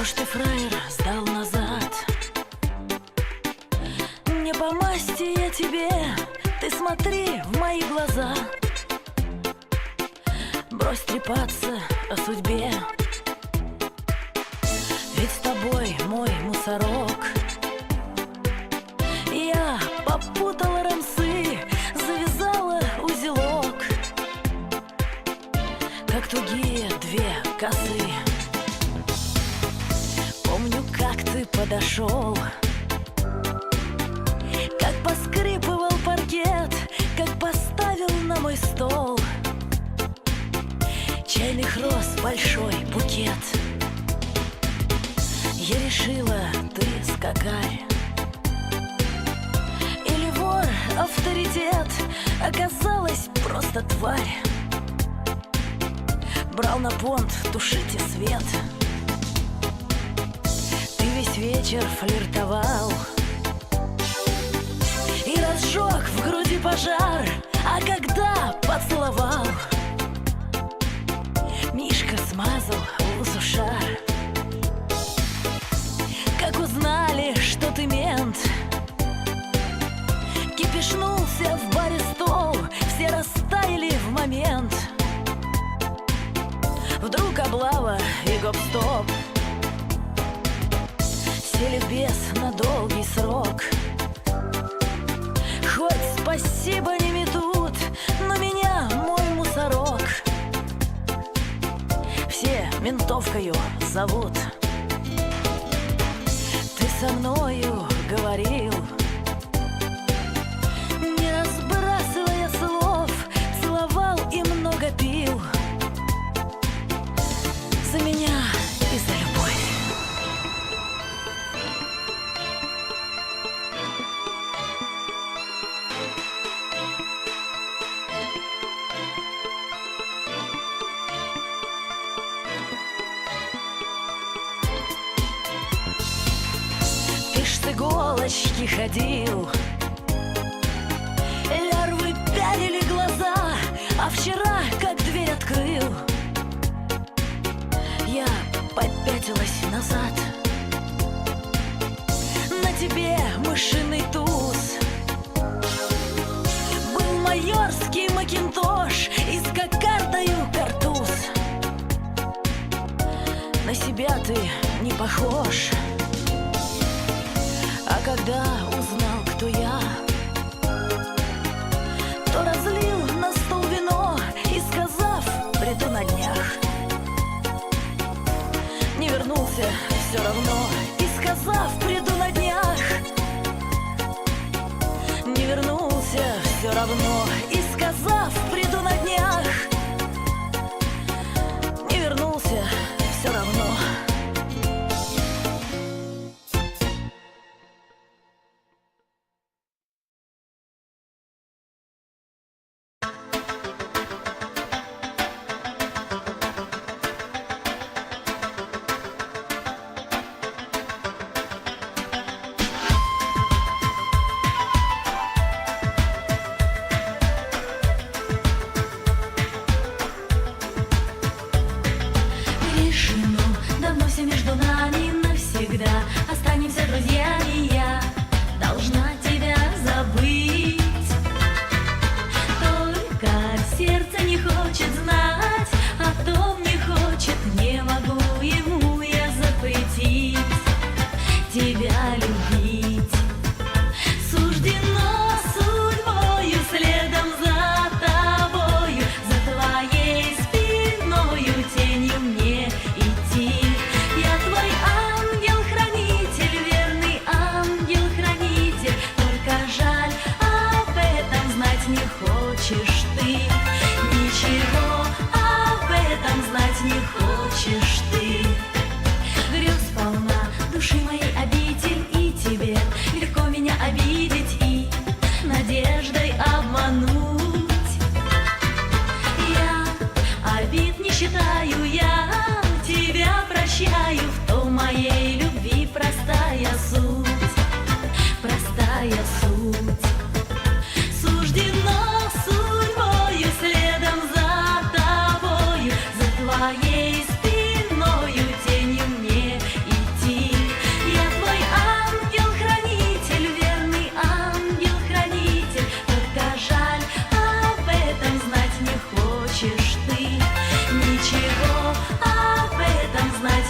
ж ты, фраер, сдал назад? Не по масти я тебе, ты смотри в мои глаза. Брось трепаться о судьбе, ведь с тобой мой мусорок. Я попутала рамсы, завязала узелок, как тугие две косы. Помню, как ты подошел, как поскрипывал паркет, как поставил на мой стол чайных роз большой букет. Я решила, ты скакарь или вор, авторитет, оказалась просто тварь. Брал на понт, тушите свет. Ты весь вечер флиртовал и разжег в груди пожар, а когда поцеловал, Мишка смазал в усу шар. Как узнали, что ты мент, кипишнулся в баре стол, все растаяли в момент. Вдруг облава и гоп-стоп, сели в бес на долгий срок. Хоть спасибо не метут, но меня мой мусорок все ментовкою зовут. Ты со мною говорил, не разбрасывая слов, целовал и много пил. За меня и за любовь. Ты ж с иголочки ходил, лярвы пялили глаза, а вчера как дверь открыл, я попятилась назад. На тебе мышиный туз, был майорский макинтош и с кокардою картуз. На себя ты не похож, а когда узнал, кто я, то разлил на стол вино и, сказав, приду на днях, не вернулся все равно. И, сказав, приду на днях, не вернулся все равно. И, сказав, приду на днях, не вернулся все равно.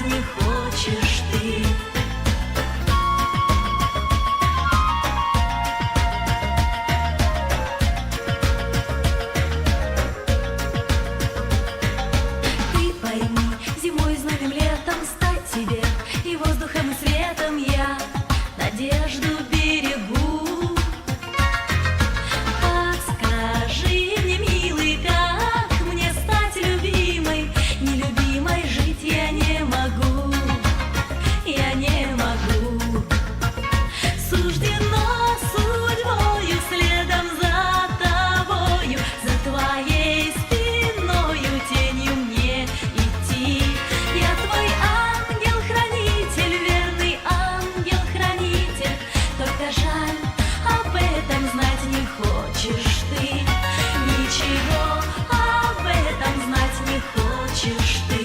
не хочешь ты. Ты пойми, зимой знойным летом стать тебе и воздухом, и светом я надежду берегу. Подскажи мне, милый, как мне стать любимой? Нелюбимой жить я не могу, я не могу. Суждено судьбою следом за тобою, за твоей спиною тенью мне идти. Я твой ангел-хранитель, верный ангел-хранитель. Только жаль, об этом знать не хочешь ты. Ничего об этом знать не хочешь ты.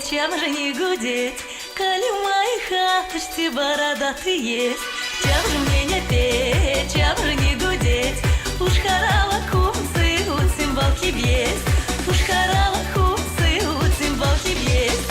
Чем же не гудеть, коли в моей хаточке бородатый есть? Чем же мне не петь, чем же не гудеть? Уж хорала кумцы, у цимбалки есть. Уж хорала кумцы, у цимбалки есть.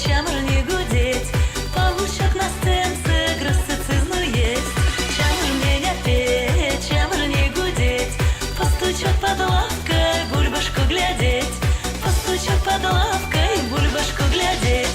Чем же не гудеть, получок на сценце гроссицизну есть. Чем же мне не петь, чем же не гудеть, постучок под лавкой, бульбашку глядеть. Постучок под лавкой, бульбашку глядеть.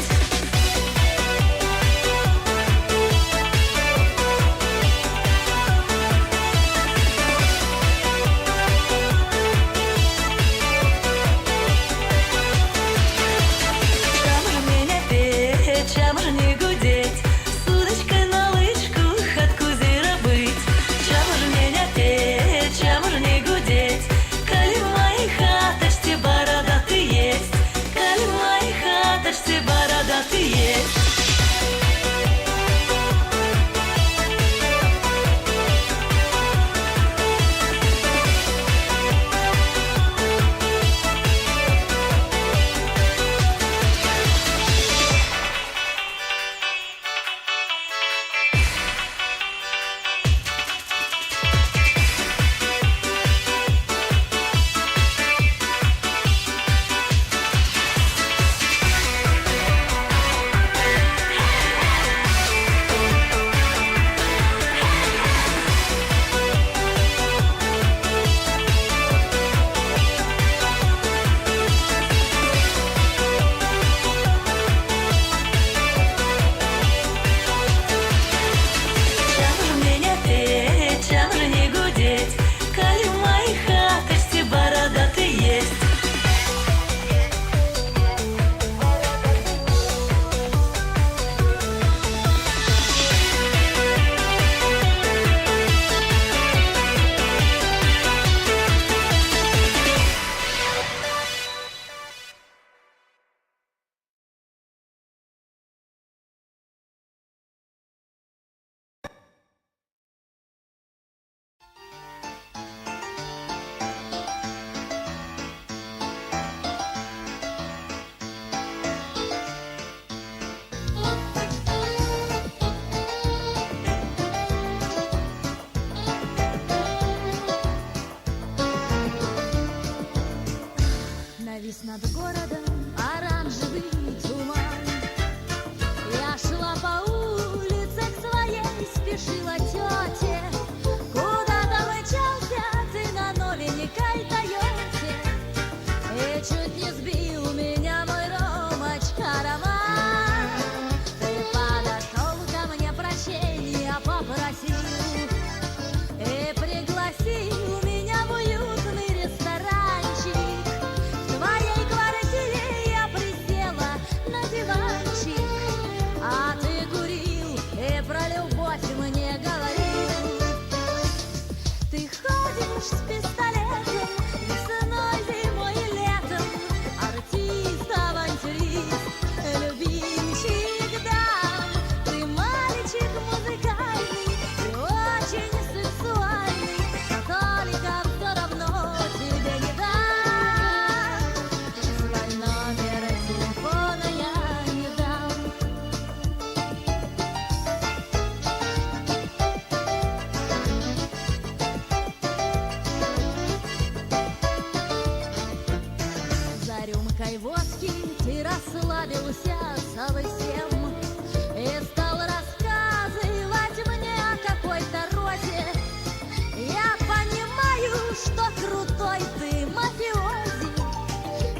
Чем же не гудеть, с удочкой на лычку хатку зира быть? Чем же мне не петь, чем же не гудеть, коли в моей хаточке бородатый есть? ты расслабился совсем и стал рассказывать мне о какой-то розе. Я понимаю, что крутой ты мафиози,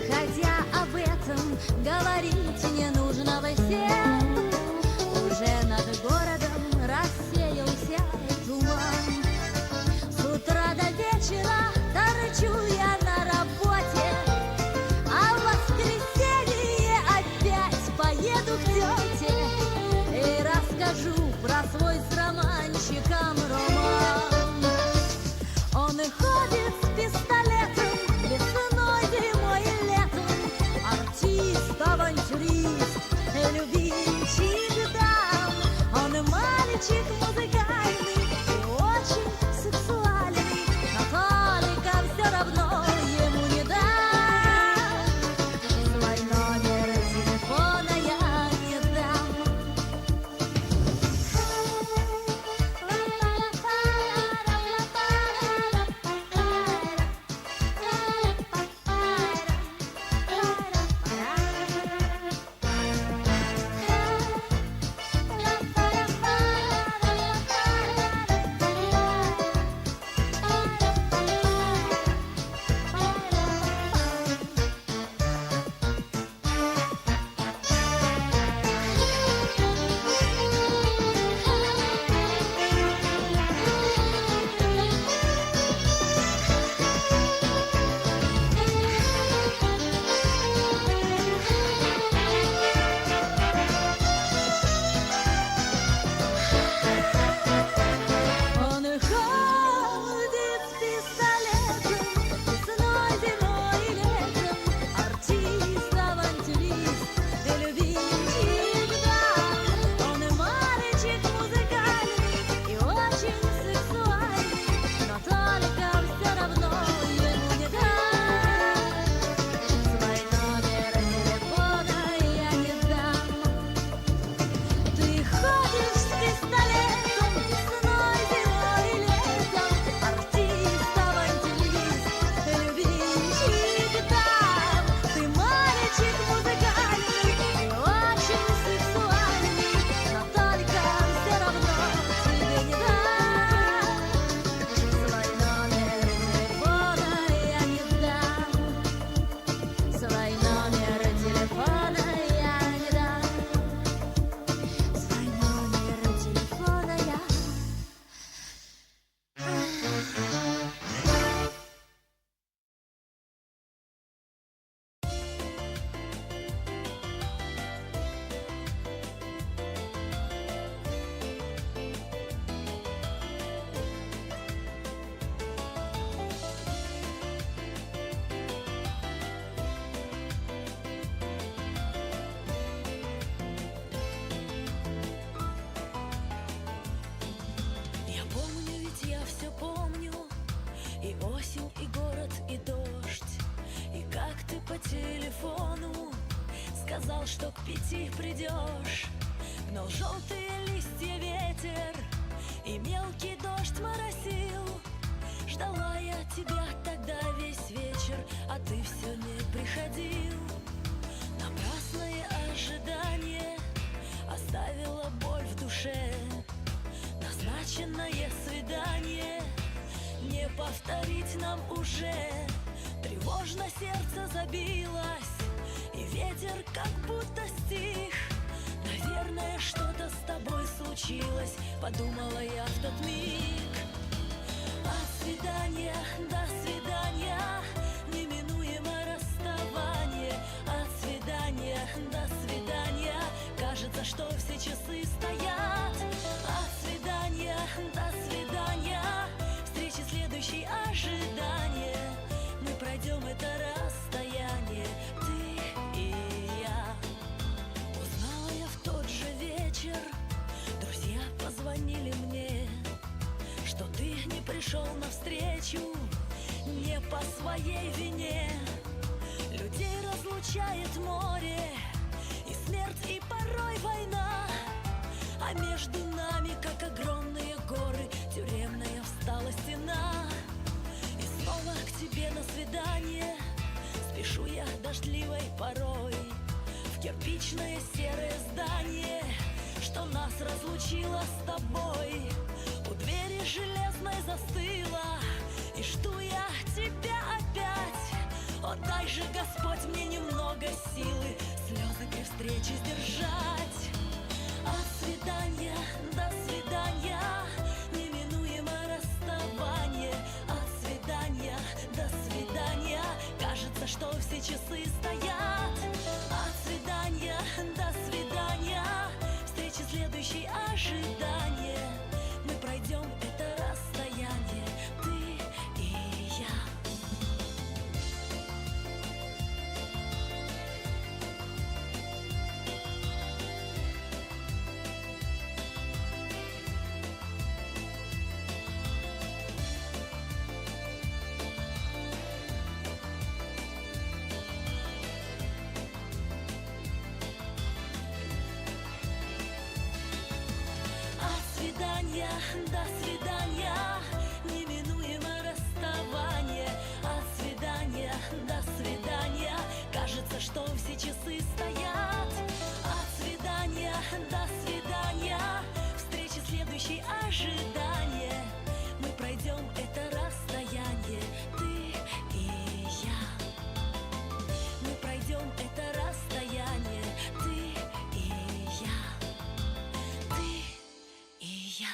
хотя об этом говорить не нужно всем. Уже над городом рассеялся туман. С утра до вечера торчу я на работе, а в воскресенье опять поеду к тете и расскажу про свой с романщиком роман. Он и ходит с пистолетом весной, зимой и летом, артист, авантюрист и любимчик дам. Он и мальчик музыкальный и очень сексуальный, но только все равно ему не дам. Свой номер телефона я не дам. Он и ходит с пистолетом весной, зимой и летом, артист, авантюрист и любимчик дам. Он и мальчик музыкальный и очень сексуальный, но только все равно ему не дам. Свой номер телефона я не дам. Ты ходишь с пистолетом весной, зимой и летом, артист, авантюрист и любимчик дам. Ты мальчик музыкальный и очень сексуальный, но только все равно тебе не дам. Свой номер телефона я не дам. Свой номер телефона я не дам. Свой номер телефона я... Я помню, ведь я все помню, и осень, и город, и дождь, и как ты по телефону сказал, что к 5 придешь. Гнал желтые листья ветер, и мелкий дождь моросил. Ждала я тебя тогда весь вечер, а ты все не приходил. Напрасное ожидание оставило боль в душе. Назначенное свидание не повторить нам уже. Тревожно сердце забилось, и ветер как будто стих. Наверное, что-то с тобой случилось, подумала я в тот миг. От свидания до свидания, неминуемо расставание. От свидания до свидания, кажется, что все часы стоят. От свидания до свидания, встречи следующей ожидание. Мы пройдем это расстояние, ты и я. Узнала я в тот же вечер, друзья позвонили мне, что ты не пришел навстречу не по своей вине. Людей разлучает море, и смерть, и порой война. А между нами, как огромные горы, тюремная встала стена. И снова к тебе на свидание спешу я дождливой порой. Кирпичное серое здание, что нас разлучило с тобой, у двери железной застыла, и жду я тебя опять. О, дай же, Господь, мне немного силы слезы при встрече сдержать. От свидания до свидания, неминуемо расставание. От свидания до свидания, кажется, что все часы стоят. От свидания до свидания, встречи следующей ожидание. Мы пройдем это расстояние, ты и я. До свидания, неминуемо расставание. От свидания до свидания, кажется, что все часы стоят. От свидания до свидания, встречи следующей ожидание. Мы пройдем это расстояние, ты и я. Мы пройдем это расстояние, ты и я. Ты и я.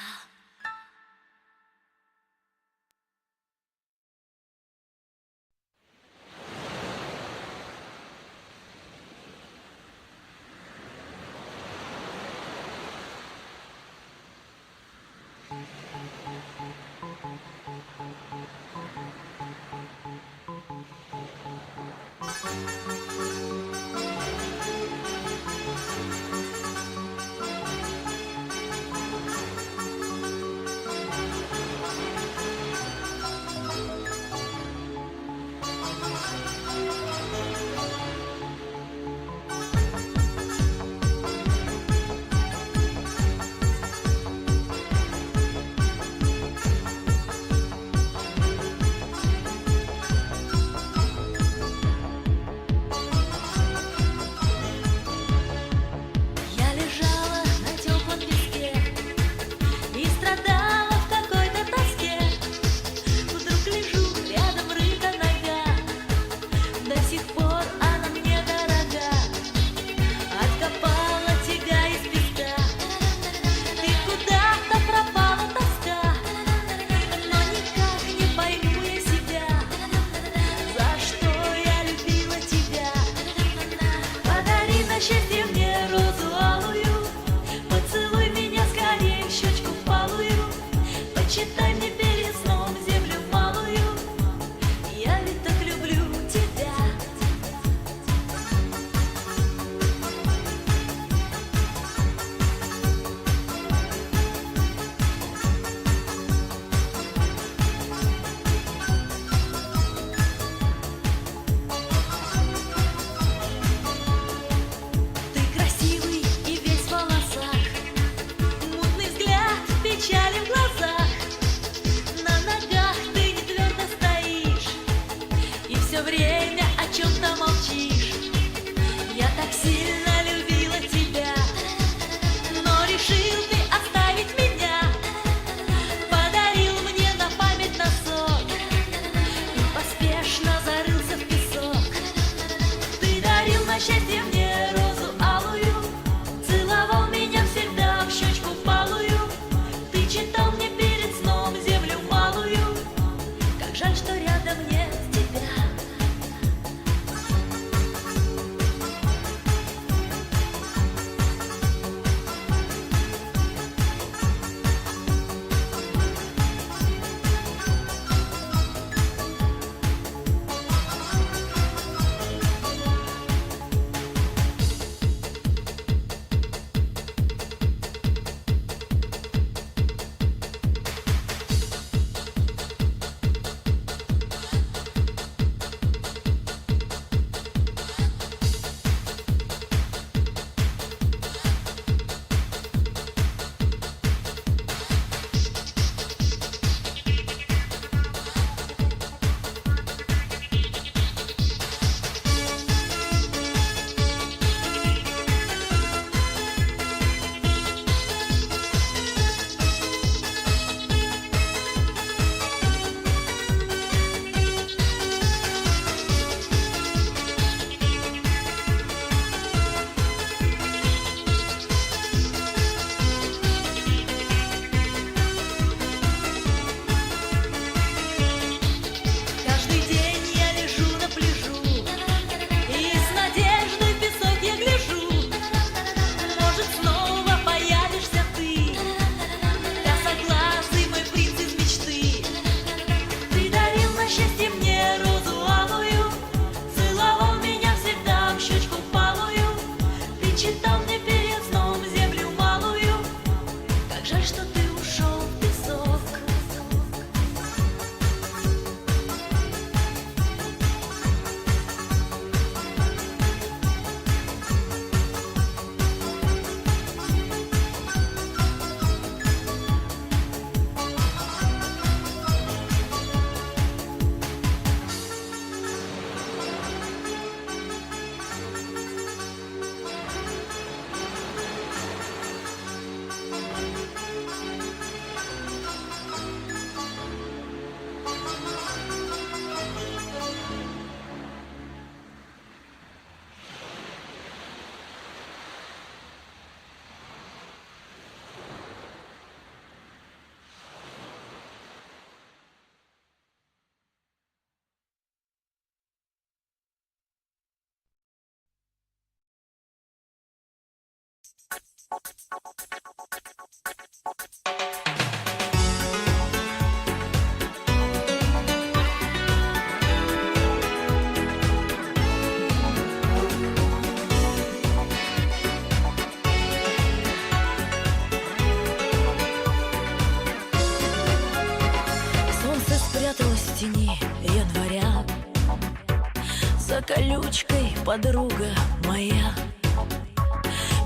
колючкой, подруга моя.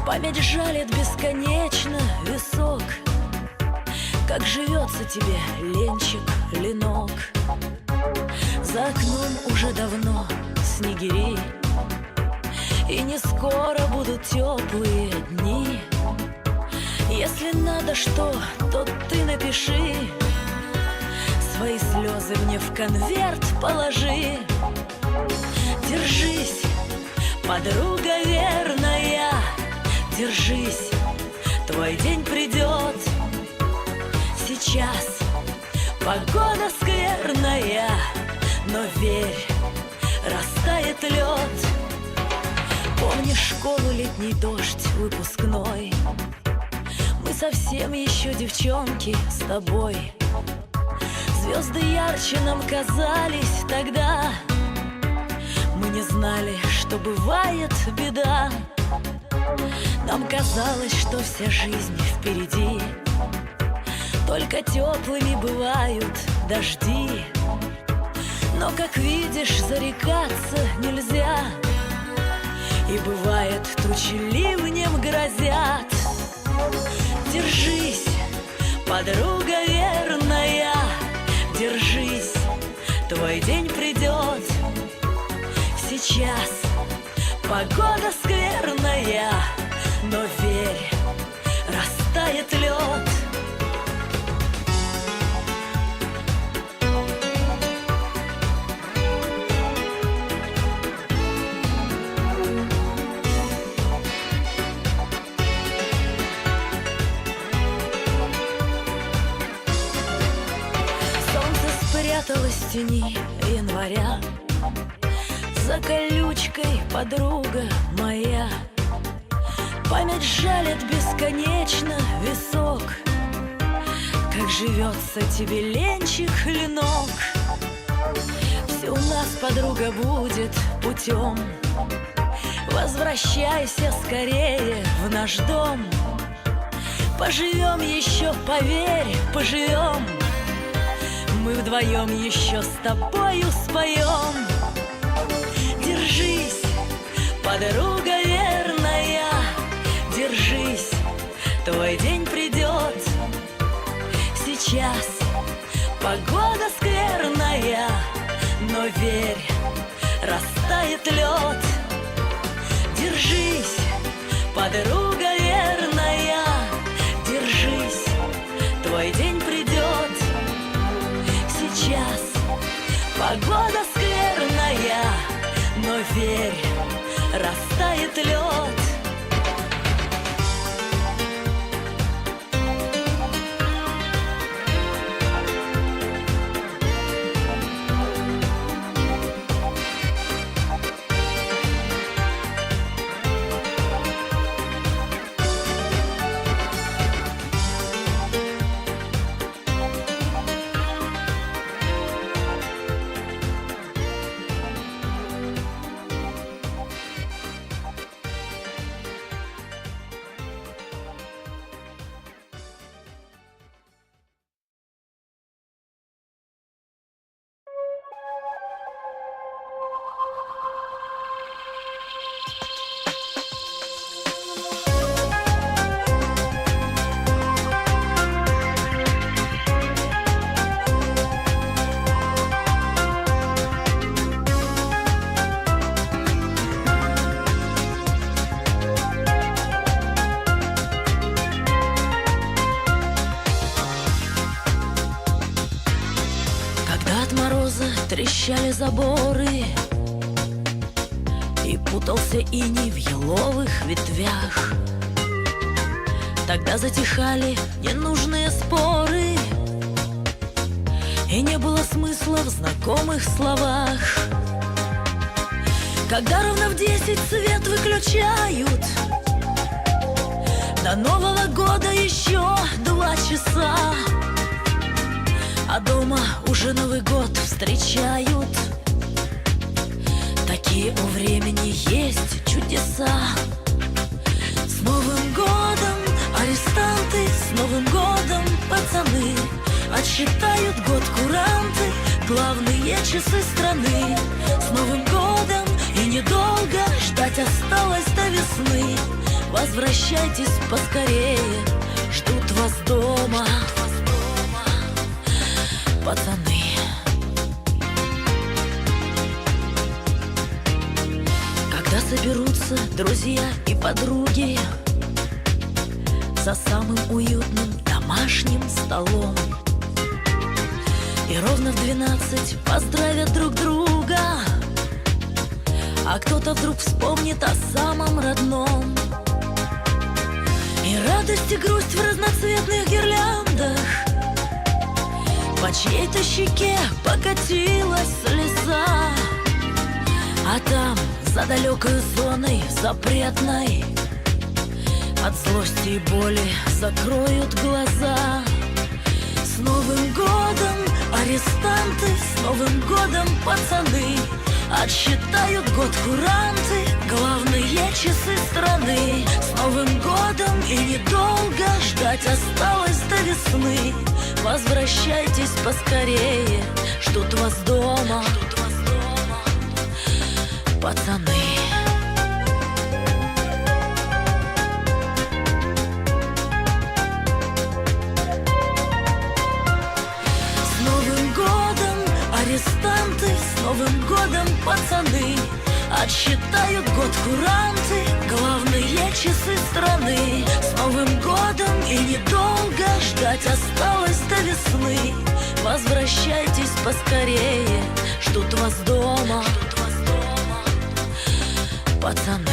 Память жалит бесконечно висок. Как живется тебе, ленчик, ленок? За окном уже давно снегири, и не скоро будут теплые дни. Если надо что, то ты напиши, свои слезы мне в конверт положи. Держись, подруга верная, держись, твой день придет. Сейчас погода скверная, но верь, растает лед. Помнишь школу, летний дождь, выпускной? Мы совсем еще девчонки с тобой. Звезды ярче нам казались тогда. Мы не знали, что бывает беда. Нам казалось, что вся жизнь впереди, только теплыми бывают дожди. Но, как видишь, зарекаться нельзя, и бывает, тучи ливнем грозят. Держись, подруга верная, держись, твой день придет. Сейчас погода скверная, но верь, растает лед. Спряталась в тени января, за колючкой, подруга моя. Память жалит бесконечно висок. Как живется тебе, ленчик, ленок? Все у нас, подруга, будет путем. Возвращайся скорее в наш дом. Поживем еще, поверь, поживем. Мы вдвоем еще с тобою споем. Держись, подруга верная, держись, твой день придет. Сейчас погода скверная, но верь, растает лед. Держись, подруга верная, держись, твой день придет. Сейчас погода скверная, но верь, растает лед. Трещали заборы, и путался иней в еловых ветвях. Тогда затихали ненужные споры, и не было смысла в знакомых словах. Когда ровно в 10 свет выключают, до Нового года еще 2 часа, а дома уже Новый год встречают. Такие у времени есть чудеса. С Новым годом, арестанты, с Новым годом, пацаны. Отсчитают год куранты, главные часы страны. С Новым годом, недолго ждать осталось до весны. Возвращайтесь поскорее, ждут вас дома пацаны. Когда соберутся друзья и подруги за самым уютным домашним столом, и ровно в 12 поздравят друг друга, а кто-то вдруг вспомнит о самом родном. И радость, и грусть в разноцветных гирляндах, по чьей-то щеке покатилась слеза, а там, за далекой зоной запретной, от злости и боли закроют глаза. С Новым годом, арестанты, с Новым годом, пацаны, отсчитают год куранты, главные часы страны. С Новым годом, и недолго ждать осталось до весны. Возвращайтесь поскорее, ждут вас дома пацаны. Арестанты, с Новым годом, пацаны, отсчитают год куранты, главные часы страны. С Новым годом, и недолго ждать осталось до весны. Возвращайтесь поскорее, ждут вас дома пацаны.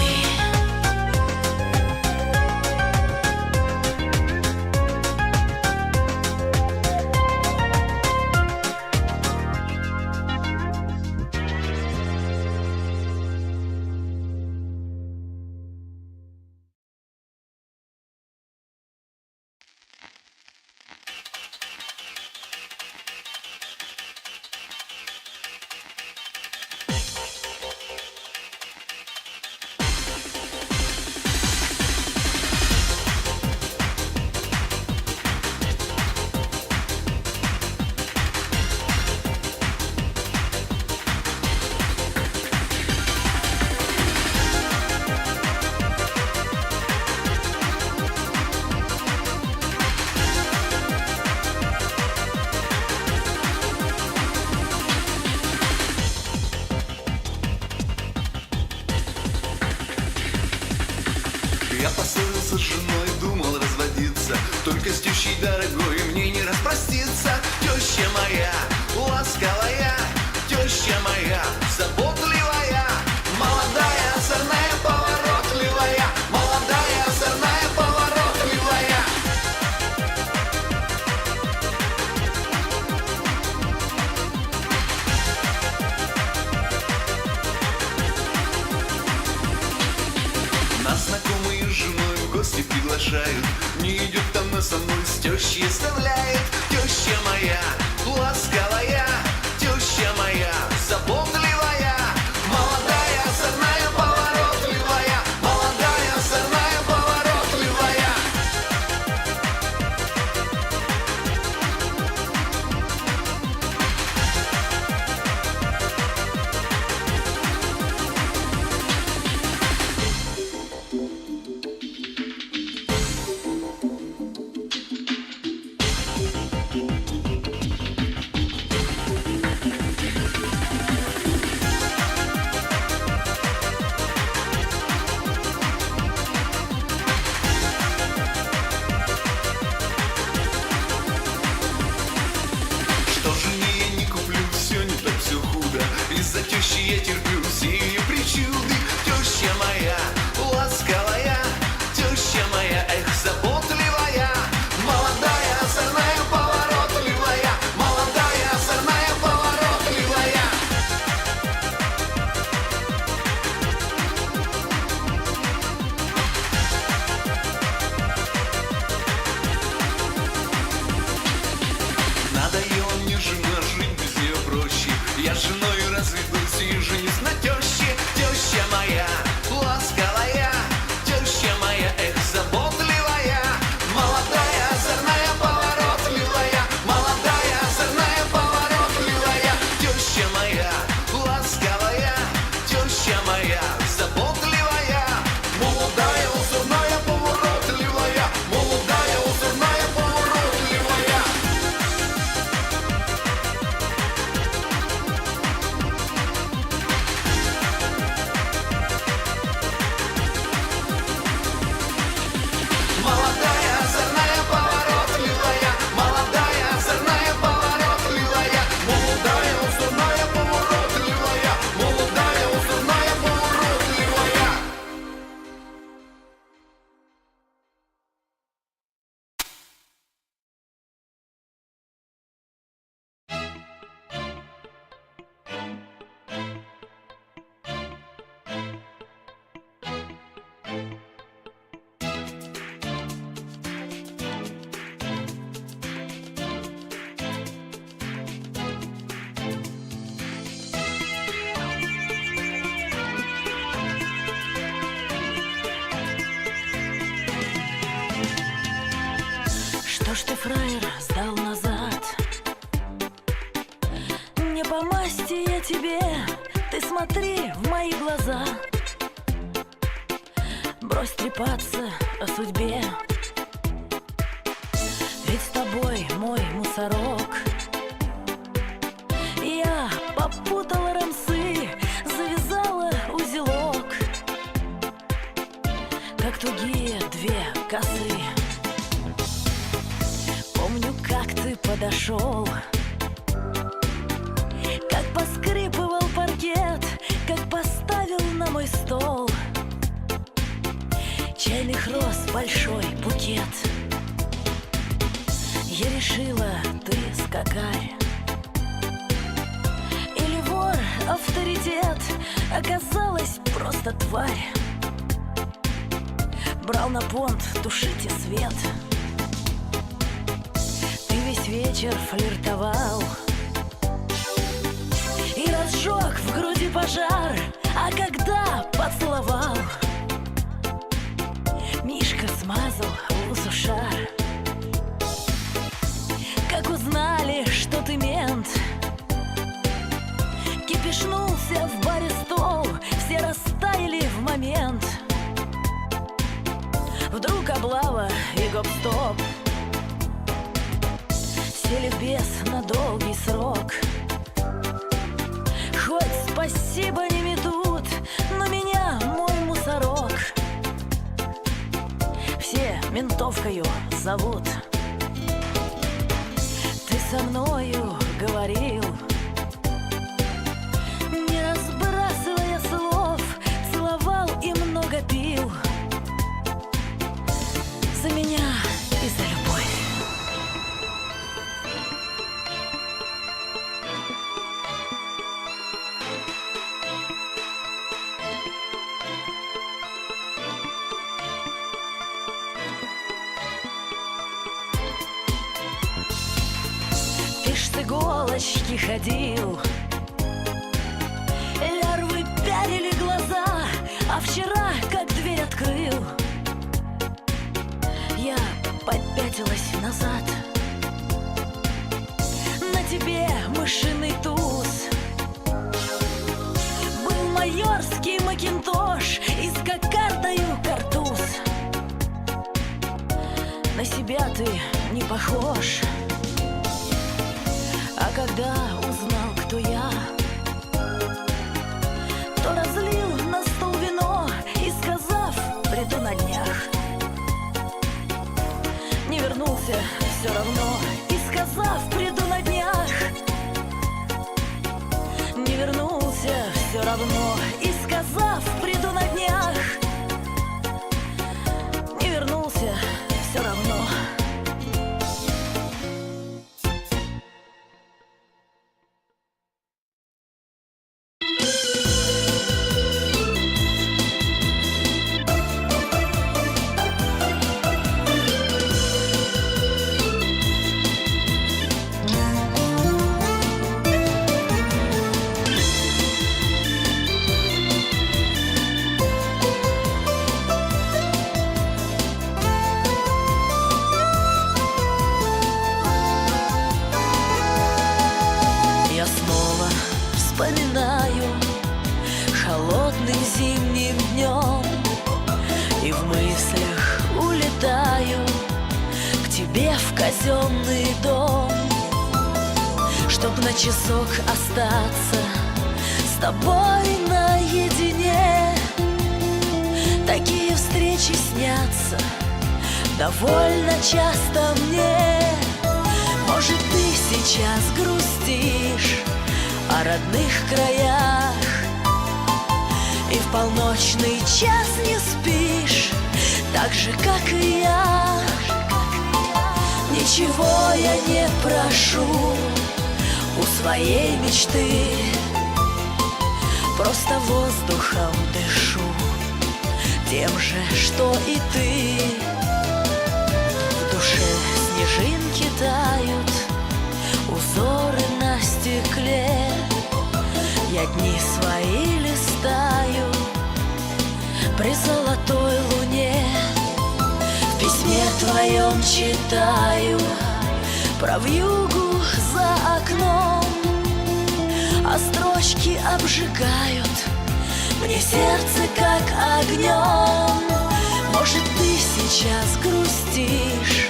Я поссорился с женой, думал разводиться, только с тещей дорогой мне не распроститься. Теща моя ласковая, теща моя заботливая, молодая, озорная, поворотливая, молодая, озорная, поворотливая. Нас знакомые с женой в гости приглашают, не идет она со мной, с тещей оставляет. Теща моя ласковая, теща моя заботливая, молодая, озорная, поворотливая, молодая, озорная, поворотливая. Что ж ты, фраер, сдал назад? Не по масти я тебе, ты смотри в мои глаза. Брось трепаться о судьбе, ведь с тобой мой мусорок. Я попутала рамсы, завязала узелок, как тугие две косы. Помню, как ты подошел, как поскрипывал паркет, как поставил на мой стол чайных роз большой букет. Я решила, ты скакарь или вор, авторитет, оказалась просто тварь. Брал на понт, тушите свет. Ты весь вечер флиртовал и разжег в груди пожар, а когда поцеловал, Мишка смазал в усу шар. Как узнали, что ты мент, кипишнулся в баре стол, все растаяли в момент. Вдруг облава и гоп-стоп, сели в бес на долгий срок. Хоть спасибо не метут, но меня мой мусорок все ментовкою зовут. Ты со мною говорил, не разбрасывая слов, целовал и много пил. За меня и за любовь. Ты ж с иголочки ходил, лярвы пялили глаза, а вчера как дверь открыл, я попятилась назад. На тебе мышиный туз, был майорский макинтош и с кокардою картуз. На себя ты не похож. А когда узнал, кто я, то разлил на стол вино и, сказав, приду на днях, не вернулся все равно. И, сказав, приду на днях, не вернулся все равно. И, сказав, приду на днях, не вернулся все равно. Вспоминаю холодным зимним днем и в мыслях улетаю к тебе в казенный дом, чтоб на часок остаться с тобой наедине. Такие встречи снятся довольно часто мне. Может, ты сейчас грустишь о родных краях и в полночный час не спишь, так же, как и я. Ничего я не прошу у своей мечты, просто воздухом дышу, тем же, что и ты. В душе снежинки тают, узоры на стекле, я дни свои листаю при золотой луне. В письме твоем своем читаю про вьюгу за окном, а строчки обжигают мне сердце как огнем. Может, ты сейчас грустишь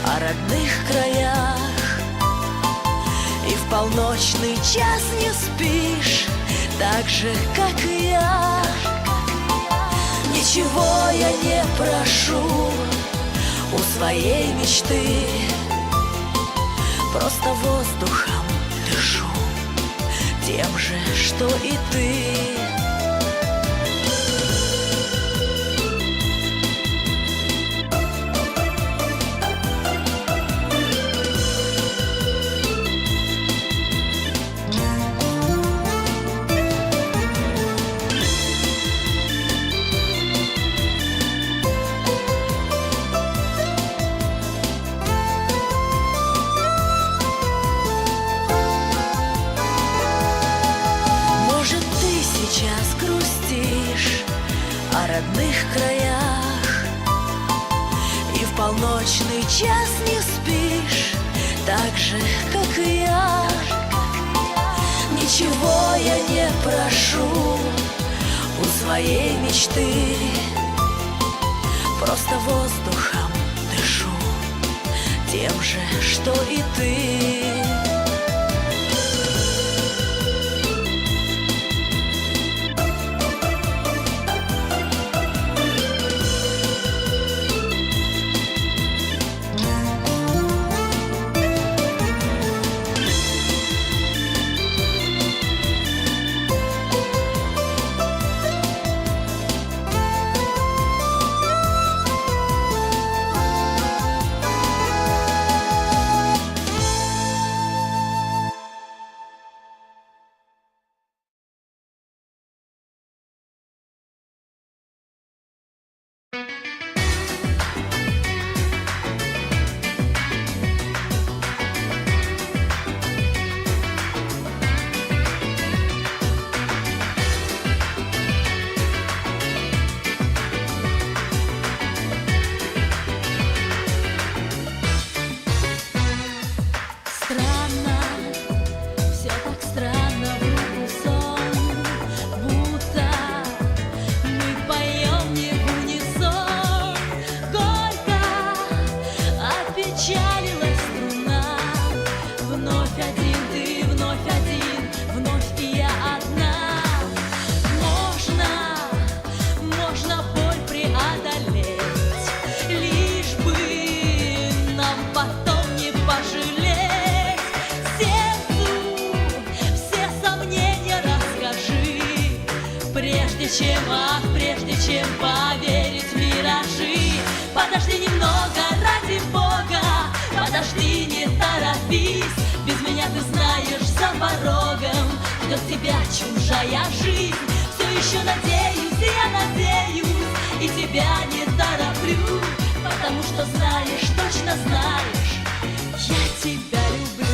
о родных краях и в полночный час не спишь, так же, как и я. Ничего я не прошу у своей мечты, просто воздухом дышу, тем же, что и ты. О родных краях и в полночный час не спишь, так же, как и я. Ничего я не прошу у своей мечты, просто воздухом дышу, тем же, что и ты. Прежде чем поверить в миражи, подожди немного, ради Бога, подожди, не торопись. Без меня, ты знаешь, за порогом ждет тебя чужая жизнь. Все еще надеюсь, я надеюсь, и тебя не тороплю, потому что знаешь, точно знаешь, я тебя люблю.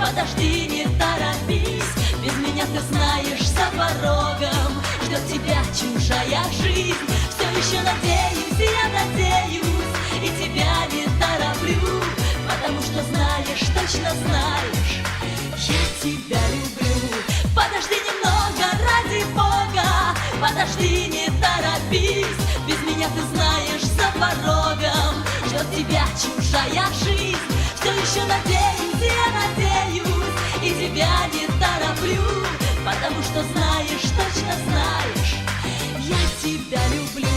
Подожди, не торопись, без меня, ты знаешь, за порогом ждет тебя чужая жизнь. Все еще надеюсь, я надеюсь, и тебя не тороплю, потому что знаешь, точно знаешь, я тебя люблю. Подожди немного, ради Бога, подожди, не торопись. порогом ждет тебя чужая жизнь. Все еще надеюсь, я надеюсь, и тебя не тороплю, потому что знаешь, точно знаешь, я тебя люблю.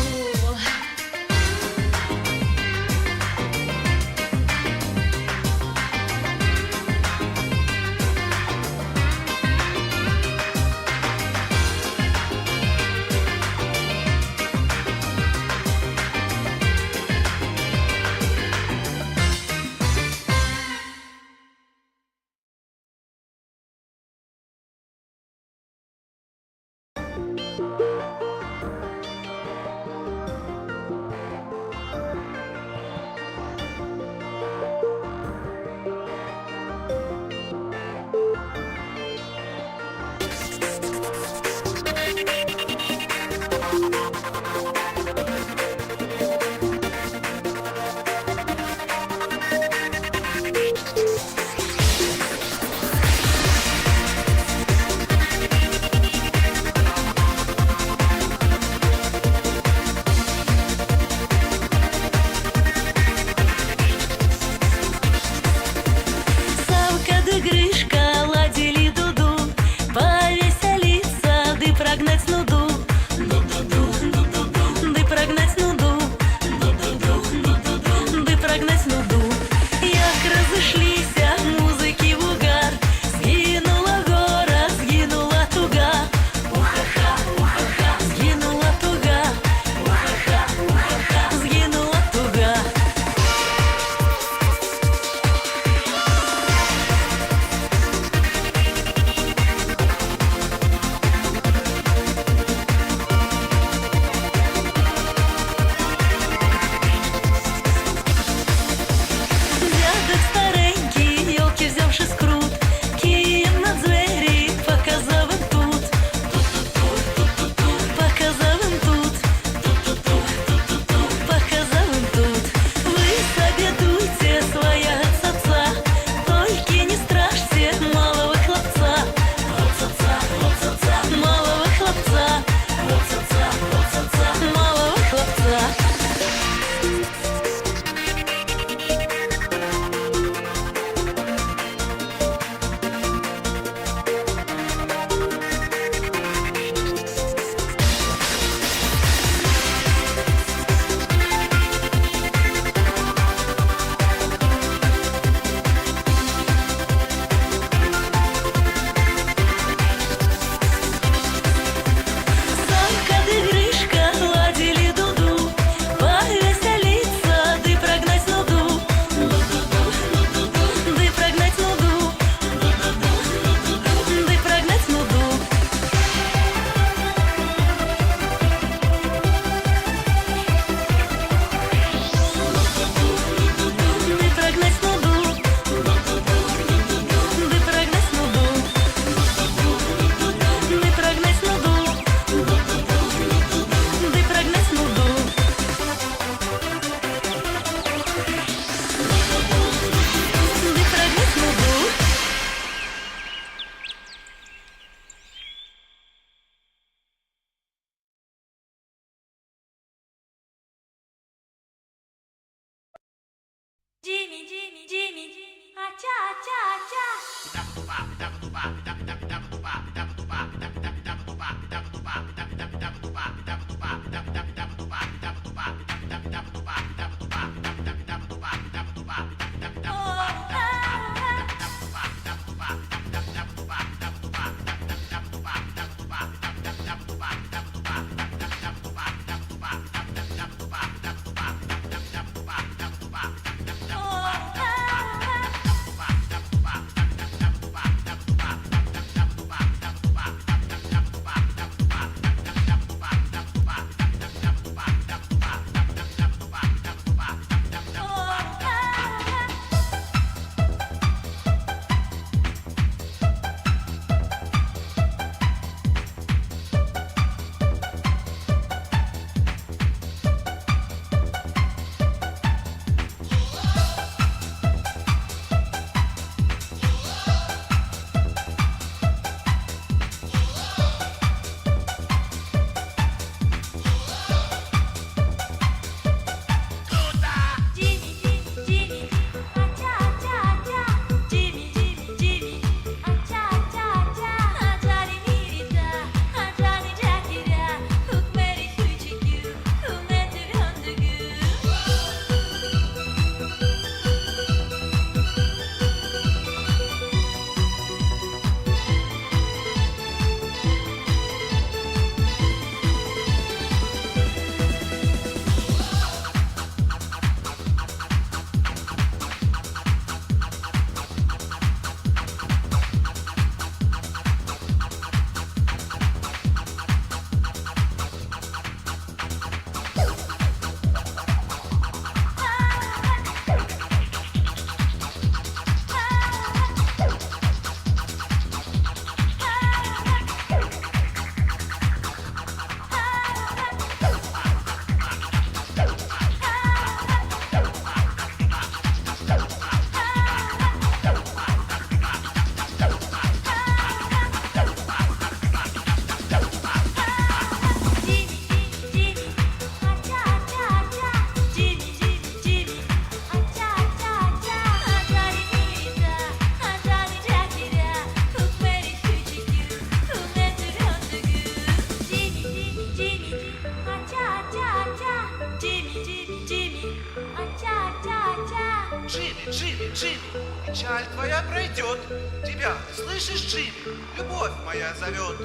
Джимми, печаль твоя пройдет. Тебя, ты слышишь, Джимми? Любовь моя зовет.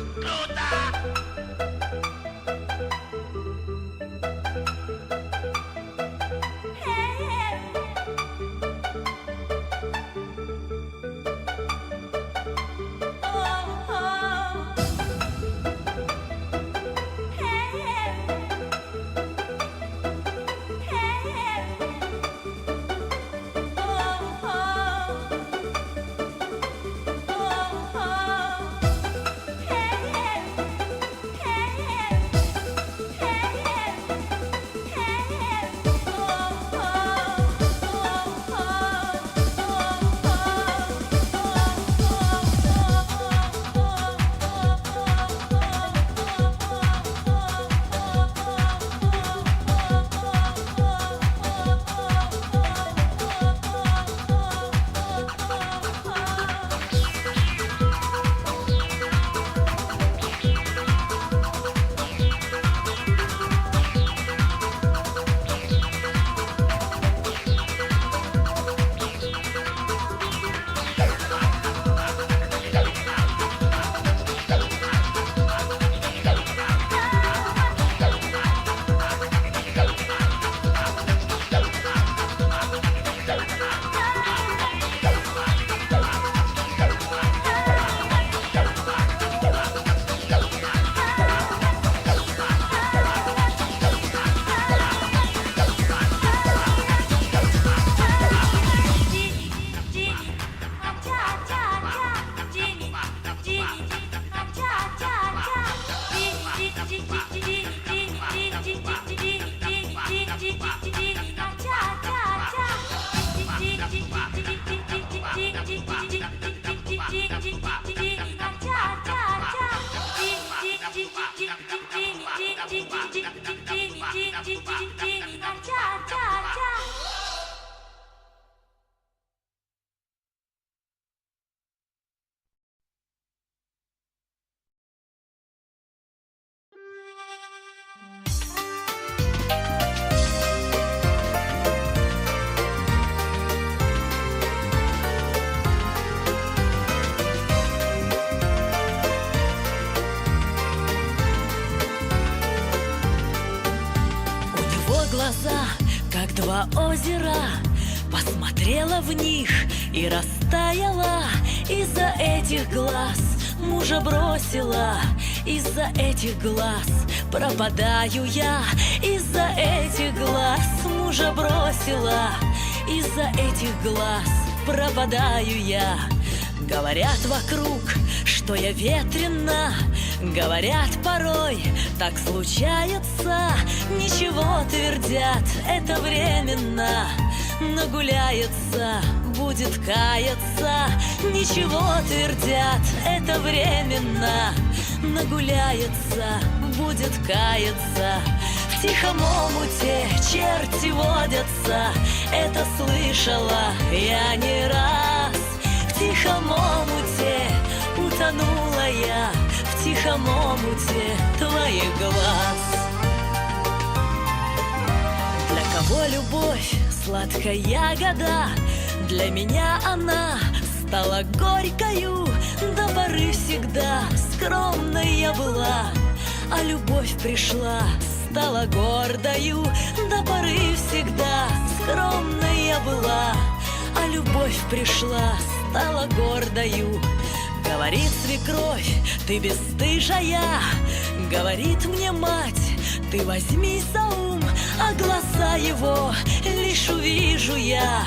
Глаза, как два озера, посмотрела в них и растаяла. Из-за этих глаз мужа бросила, из-за этих глаз пропадаю я. Из-за этих глаз мужа бросила, из-за этих глаз пропадаю я. Говорят вокруг, что я ветрена, говорят порой, так случается. Ничего твердят, это временно, нагуляется, будет каяться. Ничего твердят, это временно, нагуляется, будет каяться. В тихом омуте черти водятся, это слышала я не раз. В тихом омуте утонула я, в тихом омуте твоих глаз. Для кого любовь сладкая ягода, для меня она стала горькою. До поры всегда скромной я была, а любовь пришла, стала гордою. До поры всегда скромной я была, а любовь пришла, стала гордою. Говорит свекровь, ты бесстыжая, говорит мне мать, ты возьми за ум. А глаза его лишь увижу я,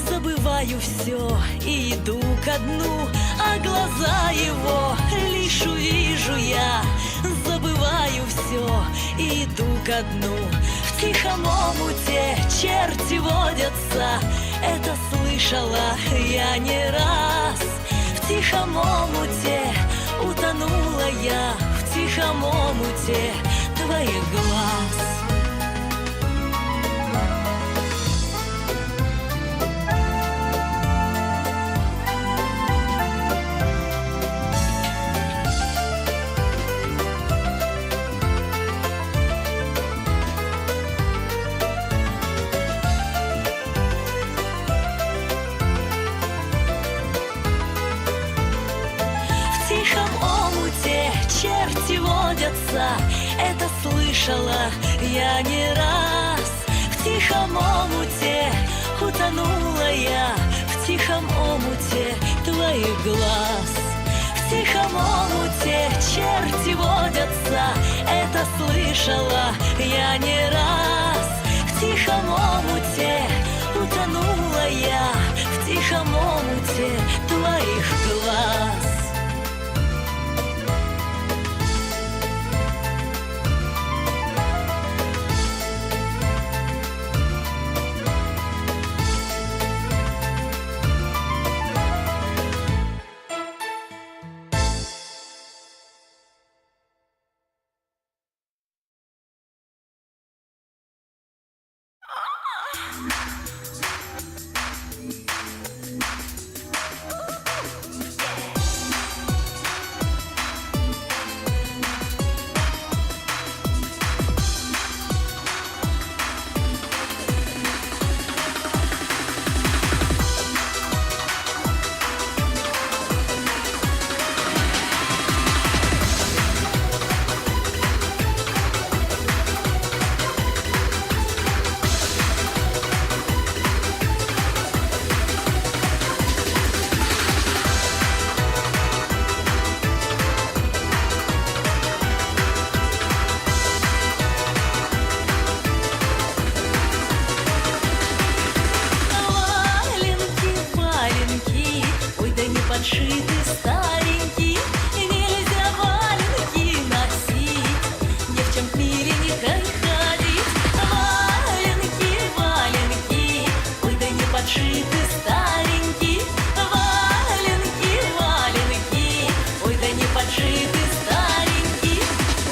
забываю все и иду ко дну. А глаза его лишь увижу я, забываю все и иду ко дну. В тихом омуте черти водятся, это слышала я не раз. В тихом омуте утонула я, в тихом омуте твоих глаз. слышала я не раз. В тихом омуте утонула я, в тихом омуте твоих глаз. В тихом омуте черти водятся, это слышала я не раз. В тихом омуте утонула я, в тихом омуте твоих глаз. Подшиты старенькие, нельзя валенки носить, девчам к миленькой ходить. Валенки, валенки, ой, да не подшиты старенькие. Валенки, валенки, ой, да не подшиты старенькие.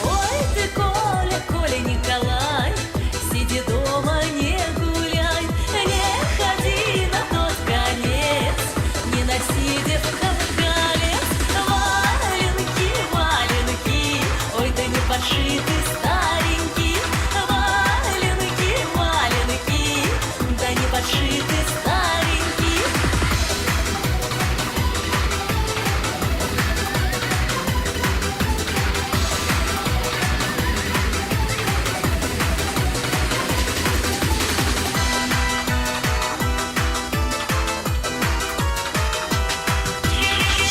Ой ты, Коля, Коля Николай, сиди дома, не гуляй, не ходи на тот конец, не носи девка. Подшиты старенькие, валенки, валенки, да не подшиты старенькие.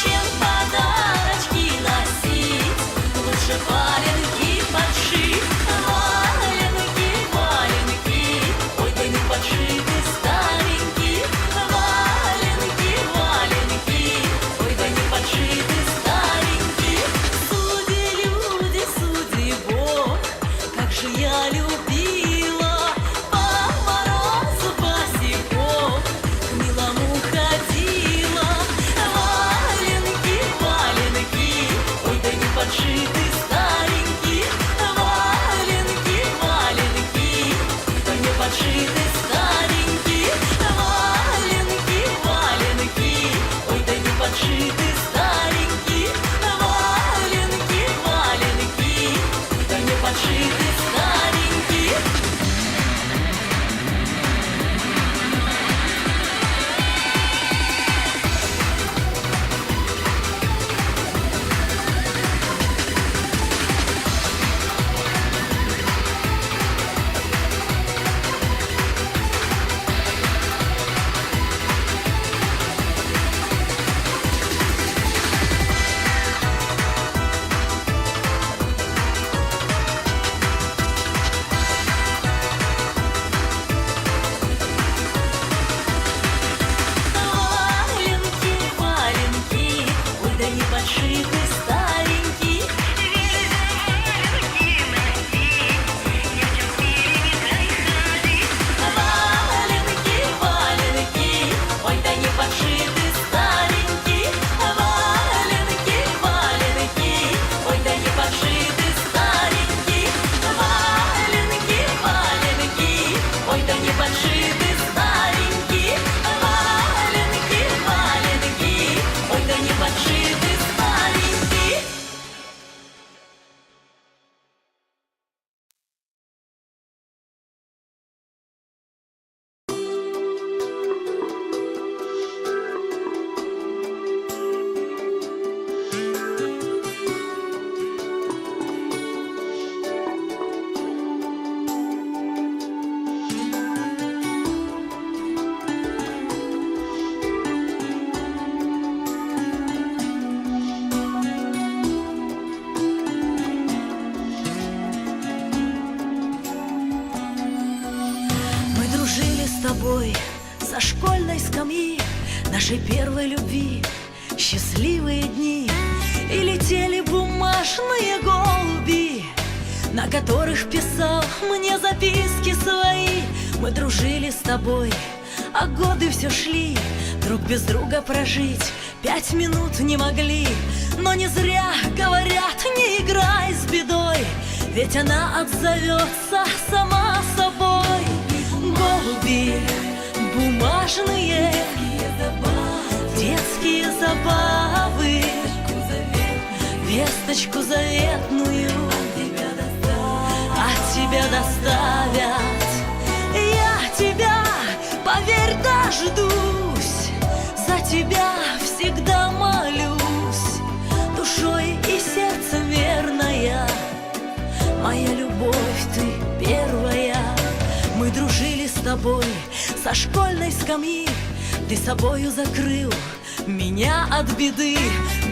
Чем подарочки носить, лучше валенки подшить. Валенки, валенки, ой, да не подшиты старенькие. Валенки, валенки, ой, да не подшиты старенькие. Суди, люди, суди, Бог, как же я любила по морозу босиком, к милому ходила. Валенки, валенки, ой, да не подшиты старенькие. Валенки, валенки, да не подшиты старенькие. Валенки, валенки, ой, да не подшиты старенькие. Валенки, валенки, да не подшиты старенькие. тобой со школьной скамьи нашей первой любви счастливые дни. И летели бумажные голуби, на которых писал мне записки свои. Мы дружили с тобой, а годы все шли, друг без друга прожить 5 минут не могли. Но не зря говорят, не играй с бедой, ведь она отзовется сама собой. Голуби бумажные, детские забавы, весточку заветную от тебя доставят. Я тебя, поверь, дождусь, за тебя всегда молюсь, душой и сердцем верная, моя любовь, ты первая. Мы дружили с тобой со школьной скамьи, ты собою закрыл меня от беды.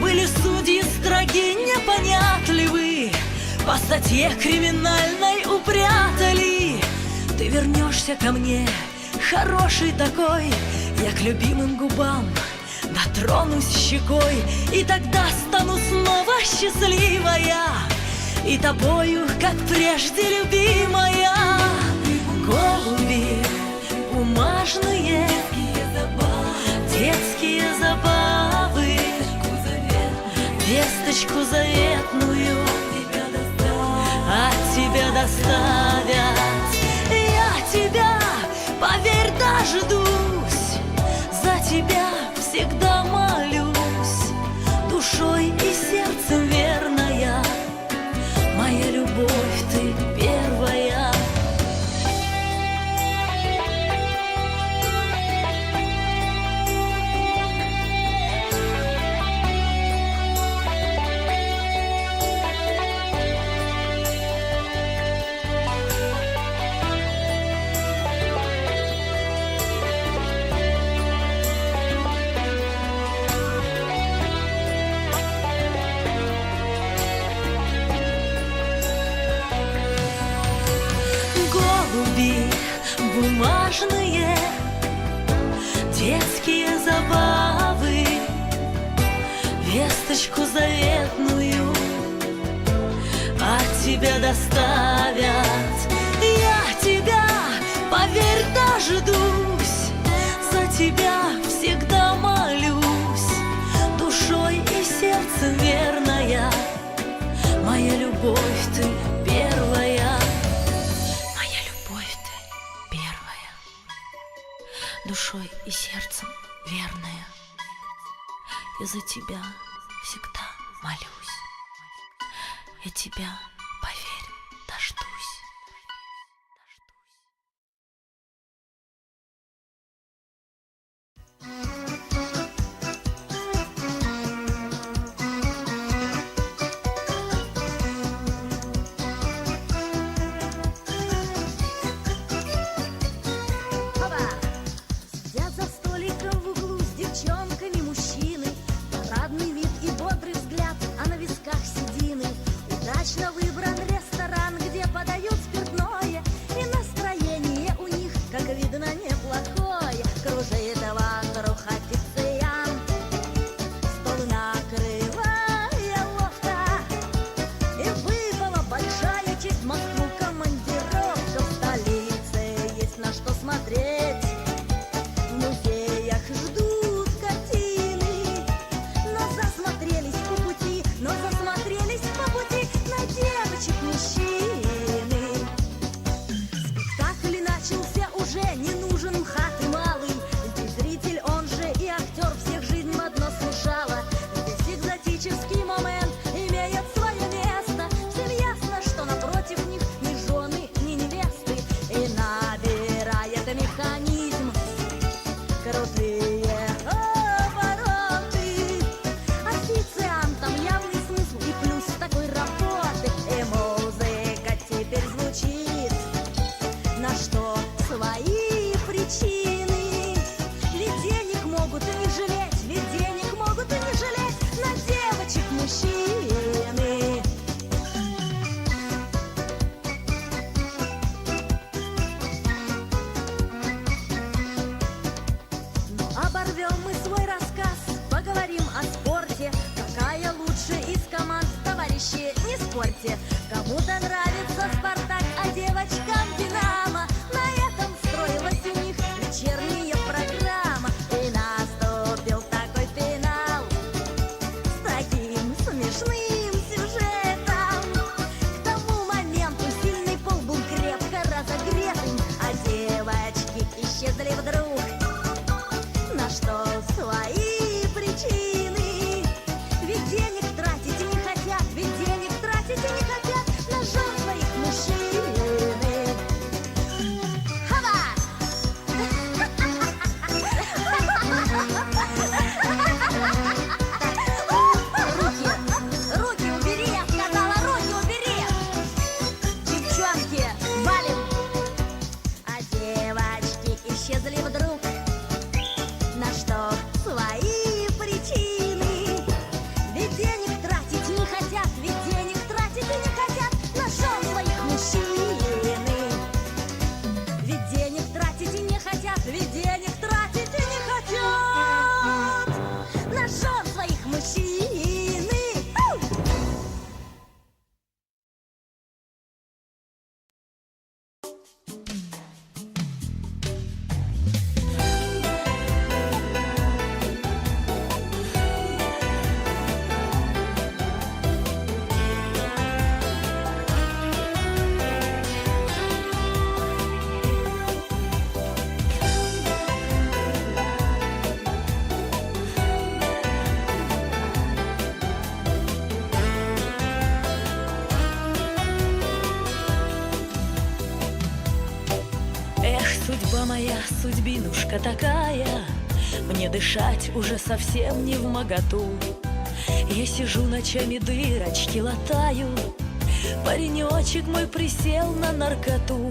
Были судьи строги, непонятливы, по статье криминальной упрятали. Ты вернешься ко мне, хороший такой, я к любимым губам дотронусь щекой, и тогда стану снова счастливая, и тобою, как прежде, любимая. Голуби бумажные, детские забавы, весточку заветную от тебя доставят. Я тебя, поверь, дождусь, за тебя всегда молюсь, душой и сердцем верная, моя любовь, ты первая. Голуби бумажные, детские забавы, весточку заветную от тебя доставят. Я тебя, поверь, дождусь, за тебя всегда молюсь, душой и сердцем верная, моя любовь, ты первая. Душой и сердцем верная, я за тебя всегда молюсь, я тебя, поверь, дождусь. Удачно выбрал Судьба моя, судьбинушка такая, мне дышать уже совсем не вмоготу. Я сижу ночами, дырочки латаю, паренечек мой присел на наркоту.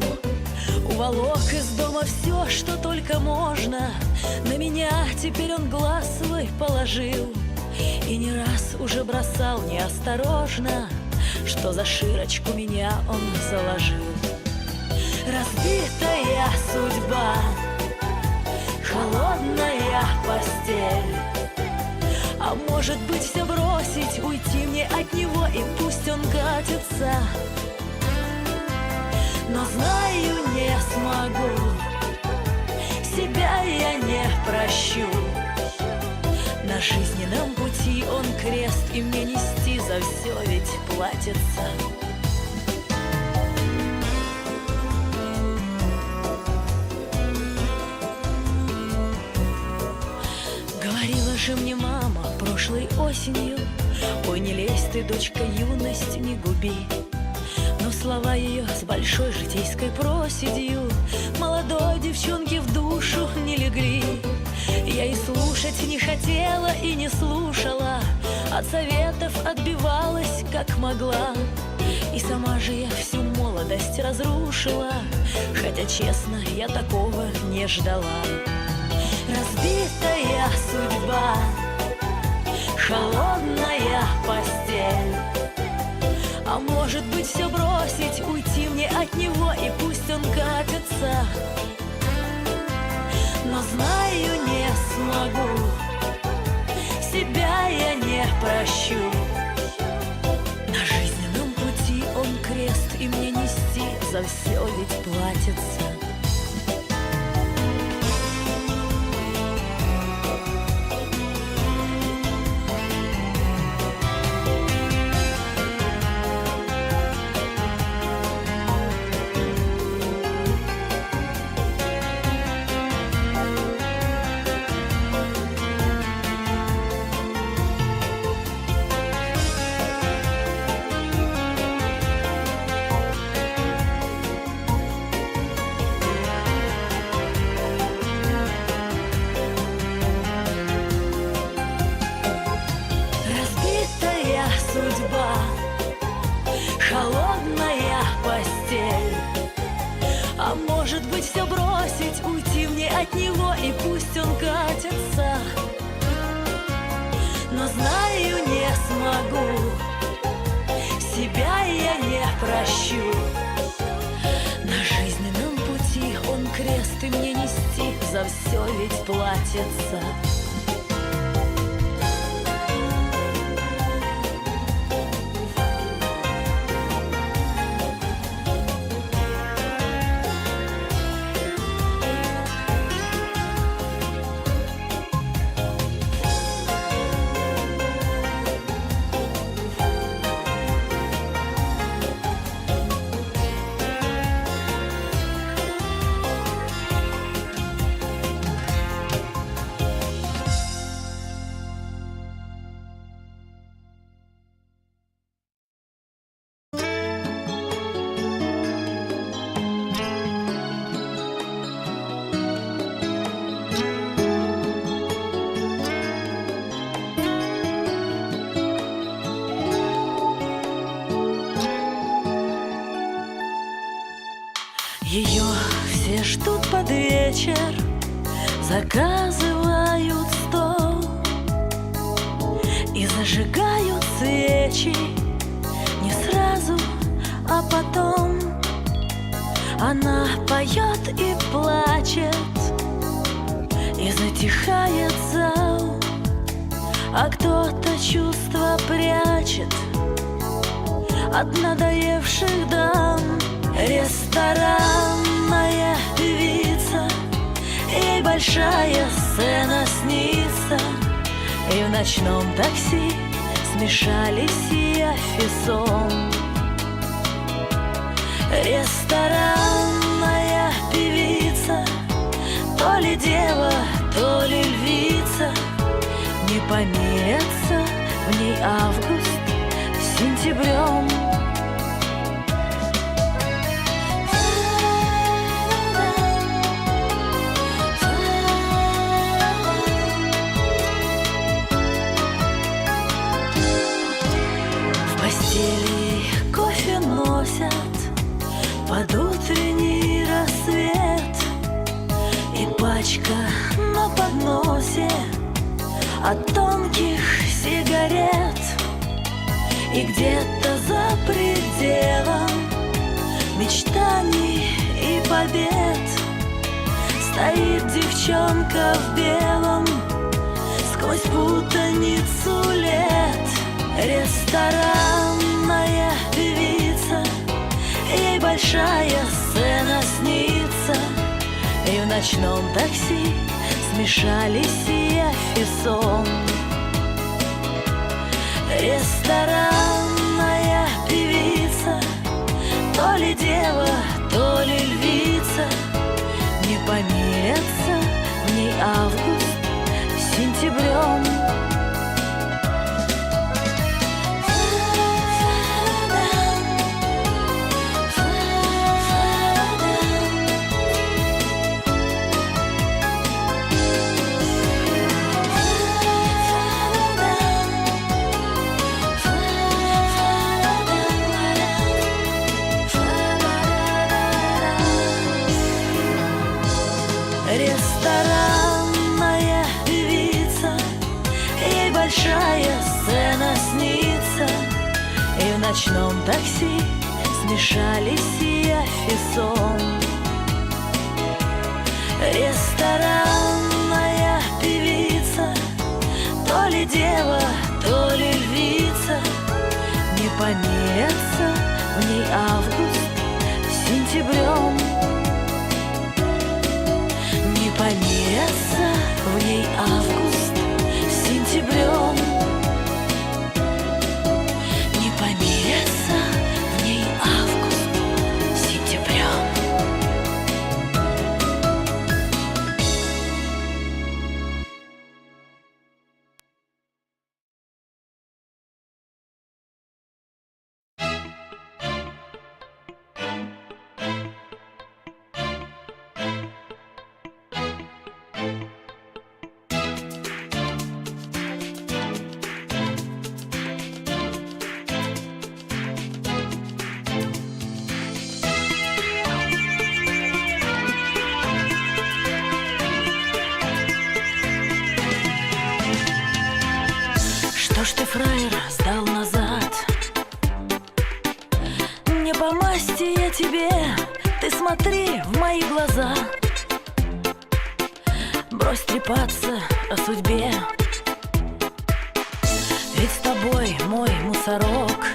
Уволок из дома все, что только можно, на меня теперь он глаз свой положил. И не раз уже бросал неосторожно, что за широчку меня он заложил. Разбитая судьба, холодная постель. А может быть, все бросить, уйти мне от него, и пусть он катится. Но знаю, не смогу, себя я не прощу. На жизненном пути он крест, и мне нести за все ведь платится. Говорила же мне мама прошлой осенью: ой, не лезь ты, дочка, юность не губи. Но слова ее с большой житейской проседью молодой девчонке в душу не легли. Я и слушать не хотела, и не слушала, от советов отбивалась как могла. И сама же я всю молодость разрушила, хотя, честно, я такого не ждала. Разбитая судьба, холодная постель. А может быть, все бросить, уйти мне от него, и пусть он катится. Но знаю, не смогу, себя я не прощу. На жизненном пути он крест, и мне нести за все ведь платится. Судьба, холодная постель. А может быть, все бросить, уйти мне от него, и пусть он катится. Но знаю, не смогу, себя я не прощу. На жизненном пути он крест, и мне нести за все ведь платится. Ее все ждут под вечер, заказывают стол и зажигают свечи. Не сразу, а потом она поет и плачет, и затихает зал, а кто-то чувства прячет от надоевших дам. Ресторанная певица, ей большая сцена снится, и в ночном такси смешались яфи сон. Ресторанная певица, то ли дева, то ли львица, не помирятся в ней август с сентябрем. от тонких сигарет. И где-то за пределом мечтаний и побед стоит девчонка в белом сквозь путаницу лет. Ресторанная певица, ей большая сцена снится, и в ночном такси смешались явь и сон. Ресторанная певица, то ли дева, то ли львица, не помирятся в ней август с сентябрем. Ресторанная певица, ей большая сцена снится, и в ночном такси смешались явь и сон. Ресторанная певица, то ли дева, то ли львица, не помирятся в ней август с сентябрем. Не помирятся в ней август с сентябрем. Не помирятся в ней август с сентябрем. Что ж ты, фраер, сдал назад? Не по масти я тебе, ты смотри в мои глаза. Брось трепаться о судьбе, ведь с тобой мой мусорок.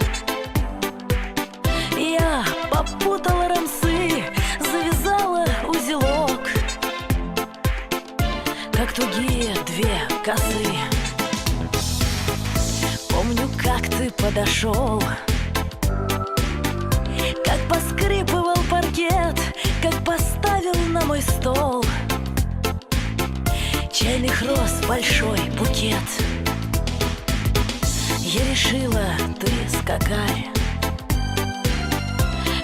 Я попутала рамсы, завязала узелок, как тугие две косы. Помню, как ты подошел, как поскрипывал паркет, как поставил на мой стол чайных роз большой букет. Я решила, ты скакарь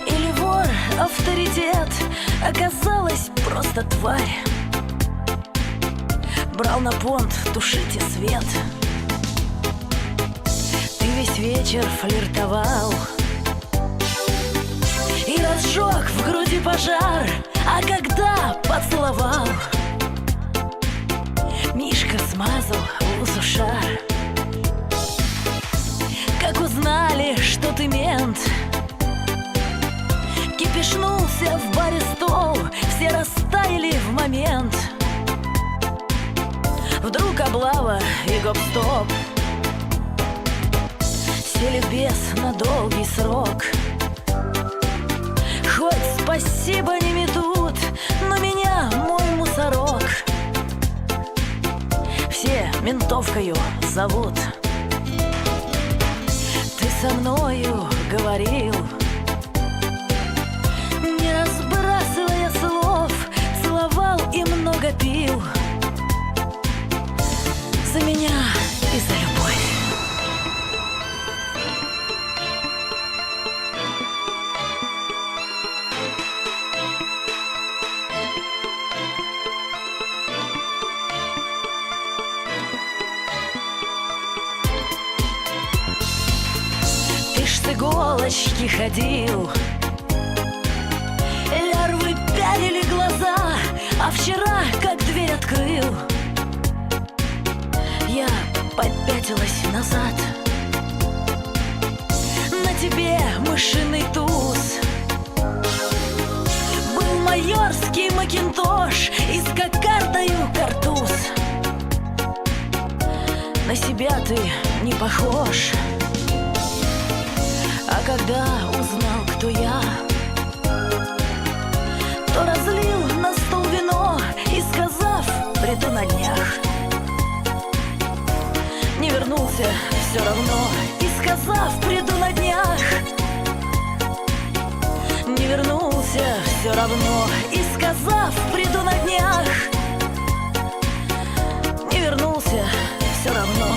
или вор, авторитет, оказалась просто тварь. Брал на понт, тушите свет. Весь вечер флиртовал и разжег в груди пожар, а когда поцеловал, Мишка смазал в усу шар. Как узнали, что ты мент, кипишнулся в баре стол, все растаяли в момент. Вдруг облава и гоп-стоп, сели в бес на долгий срок. Хоть спасибо не метут, но меня мой мусорок все ментовкою зовут. Ты со мною говорил, не разбрасывая слов, целовал и много пил за меня и за любовь. С иголочки ходил, лярвы пялили глаза, а вчера как дверь открыл, я попятилась назад. На тебе мышиный туз, был майорский макинтош и с кокардою картуз. На себя ты не похож. А когда узнал, кто я, то разлил на стол вино и, сказав, приду на днях, не вернулся все равно. И, сказав, приду на днях, не вернулся все равно. И, сказав, приду на днях, не вернулся все равно.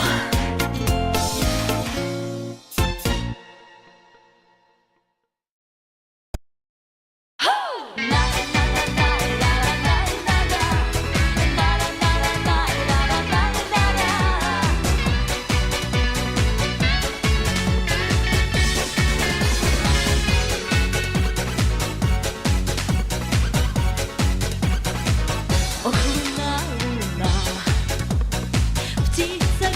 Ох, луна, луна, птица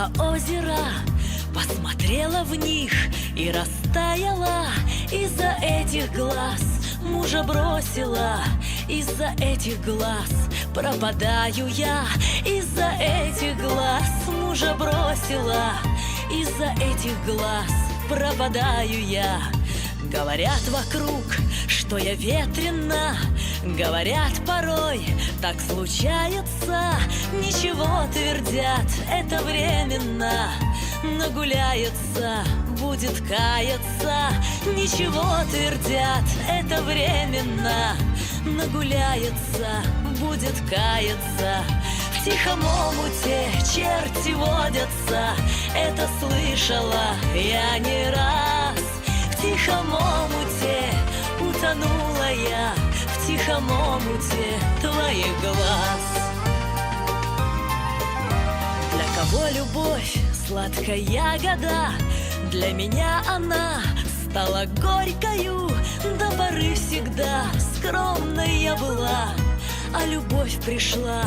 два озера, посмотрела в них и растаяла. Из-за этих глаз мужа бросила, из-за этих глаз пропадаю я. Из-за этих глаз мужа бросила, из-за этих глаз пропадаю я. Говорят вокруг, что я ветрена, говорят порой, так случается. Ничего твердят, это временно, нагуляется, будет каяться. Ничего твердят, это временно, нагуляется, будет каяться. В тихом омуте черти водятся, это слышала я не раз. В тихом омуте утонула я, в тихом омуте твоих глаз. Для кого любовь сладкая ягода, для меня она стала горькою. До поры всегда скромной я была, а любовь пришла,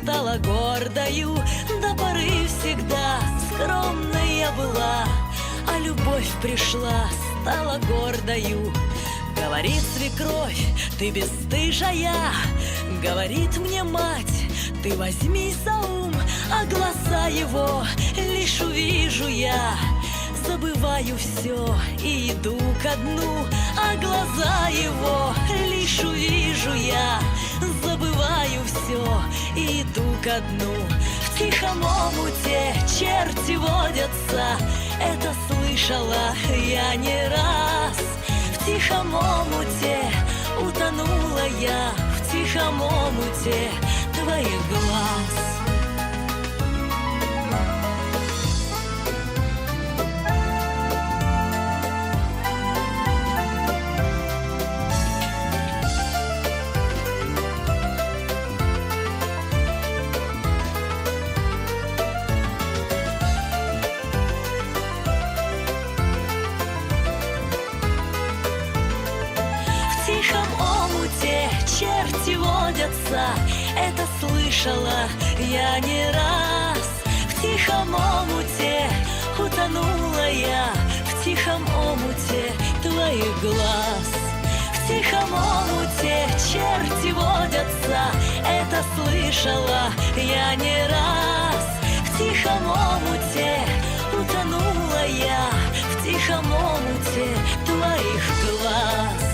стала гордою. До поры всегда скромной я была, а любовь пришла, стала гордою. Говорит свекровь, ты бесстыжая, говорит мне мать, ты возьми за ум. А глаза его лишь увижу я, забываю все и иду ко дну. А глаза его лишь увижу я, забываю все и иду ко дну. В тихом омуте черти водятся, это слышала я не раз. В тихом омуте утонула я, в тихом омуте твоих глаз. Черти водятся, это слышала я не раз. В тихом омуте утонула я, в тихом омуте твоих глаз. В тихом омуте черти водятся, это слышала я не раз. В тихом омуте утонула я, в тихом омуте твоих глаз.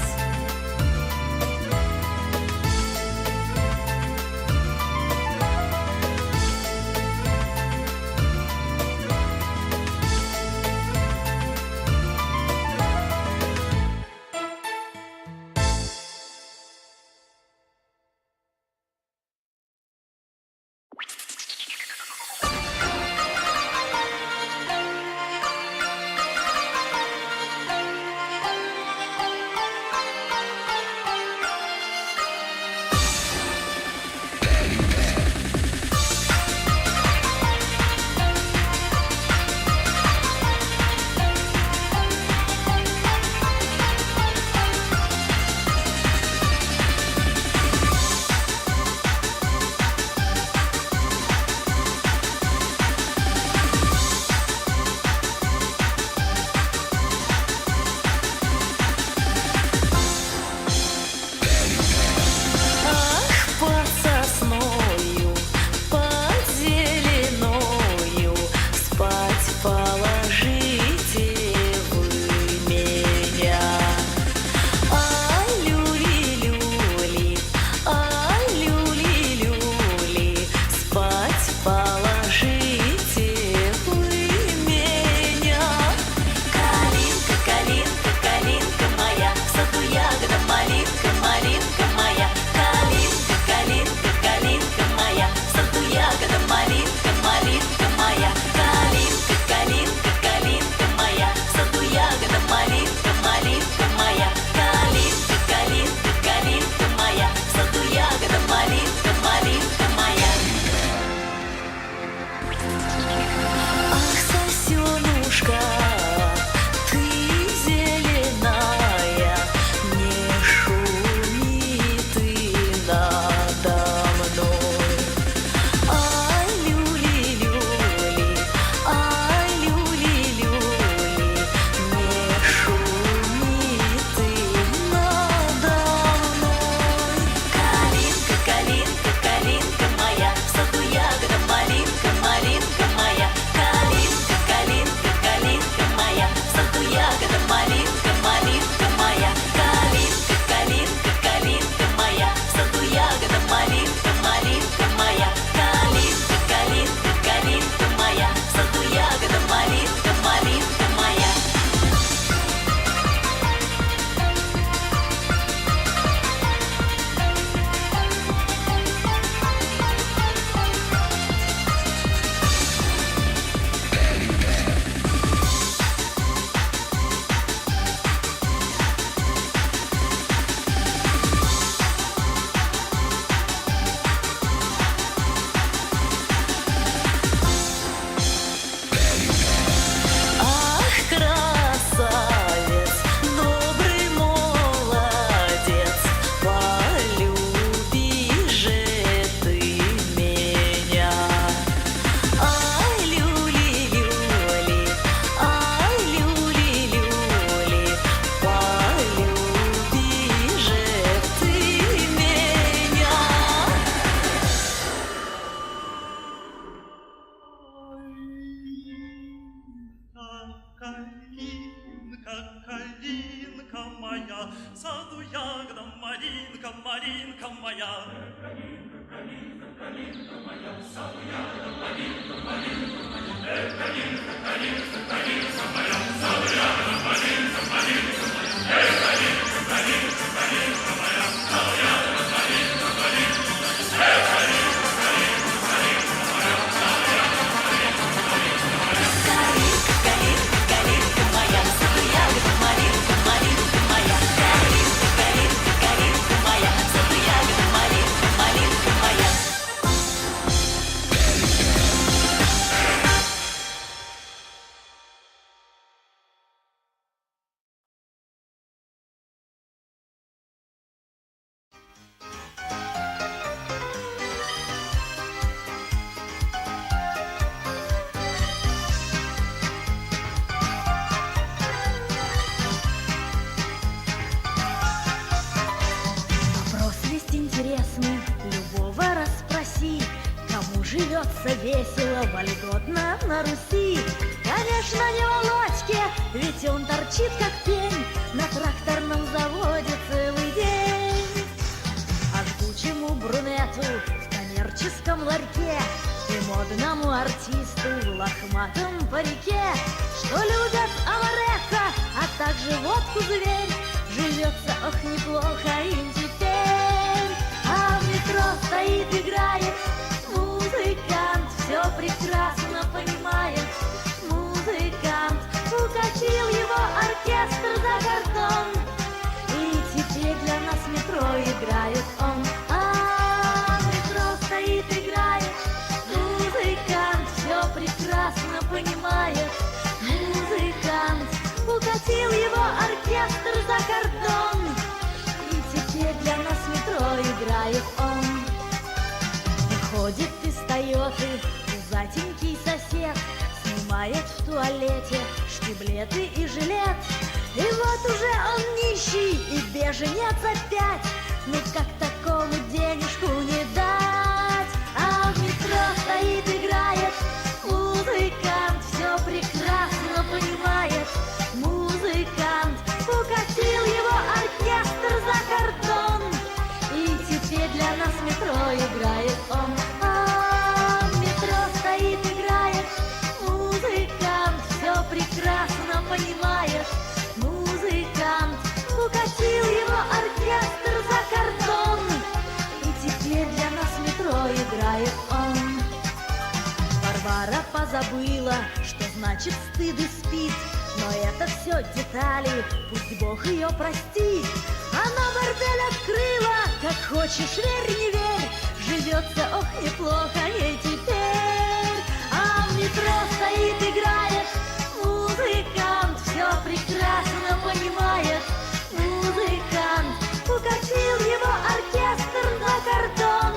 малинка моя, в саду ягода, малинка, малинка моя. Вопрос весь интересный, любого расспроси, кому живется весело, вольготно на Руси. Конечно, не Володьке, ведь он торчит как пень на тракторном заводе целый день. А жгучему брюнету в коммерческом ларьке и модному артисту в лохматом парике, что любят амаретто, а также водку зверь, живется, ох, неплохо им теперь. А в метро стоит, играет музыкант, все прекрасно понимает. Музыкант укатил его оркестр за кордон, и теперь для нас в метро играет он. А в метро стоит, играет музыкант, все прекрасно понимает. Музыкант укатил его оркестр за кордон, и теперь для нас в метро играет он. Выходит из Тойоты пузатенький сосед, снимает в туалете штиблеты и жилет. И вот уже он нищий и беженец опять, ну как такому денежку не дать? А в метро стоит, играет музыкант, все прекрасно понимает. Музыкант укатил его оркестр за кордон, и теперь для нас в метро играет он. А в метро стоит, играет музыкант, все прекрасно понимает. Музыкант укатил его оркестр за кордон, и теперь для нас в метро играет он. Варвара позабыла, что значит стыд и спит, но это все детали, пусть Бог ее простит. Она бордель открыла, как хочешь, верь, не верь, живется, ох, неплохо ей теперь. А в метро стоит, играет музыкант, все прекрасно понимает. Музыкант укатил его оркестр за кордон,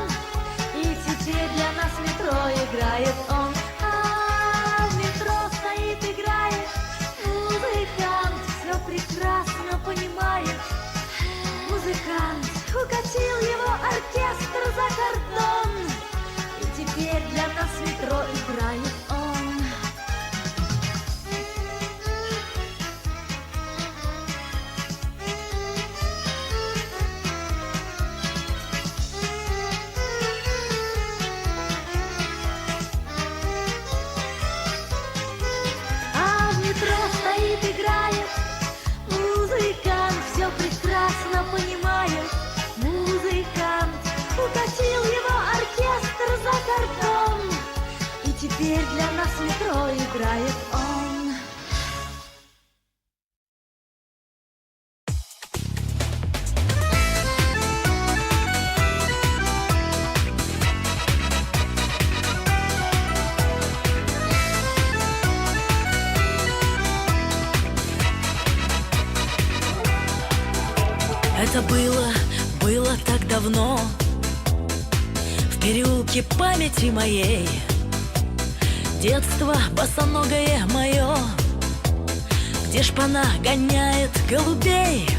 и теперь для нас в метро играет он. А в метро стоит, играет музыкант, все прекрасно понимает. Музыкант укатил его оркестр за кордон, и теперь для нас в метро играет он. А в метро стоит, играет музыкант, все прекрасно понимает. Музыкант укатил его оркестр за кордон, и теперь для нас в метро играет он. Это было так давно, в переулке памяти моей. Детство босоногое мое, где шпана гоняет голубей.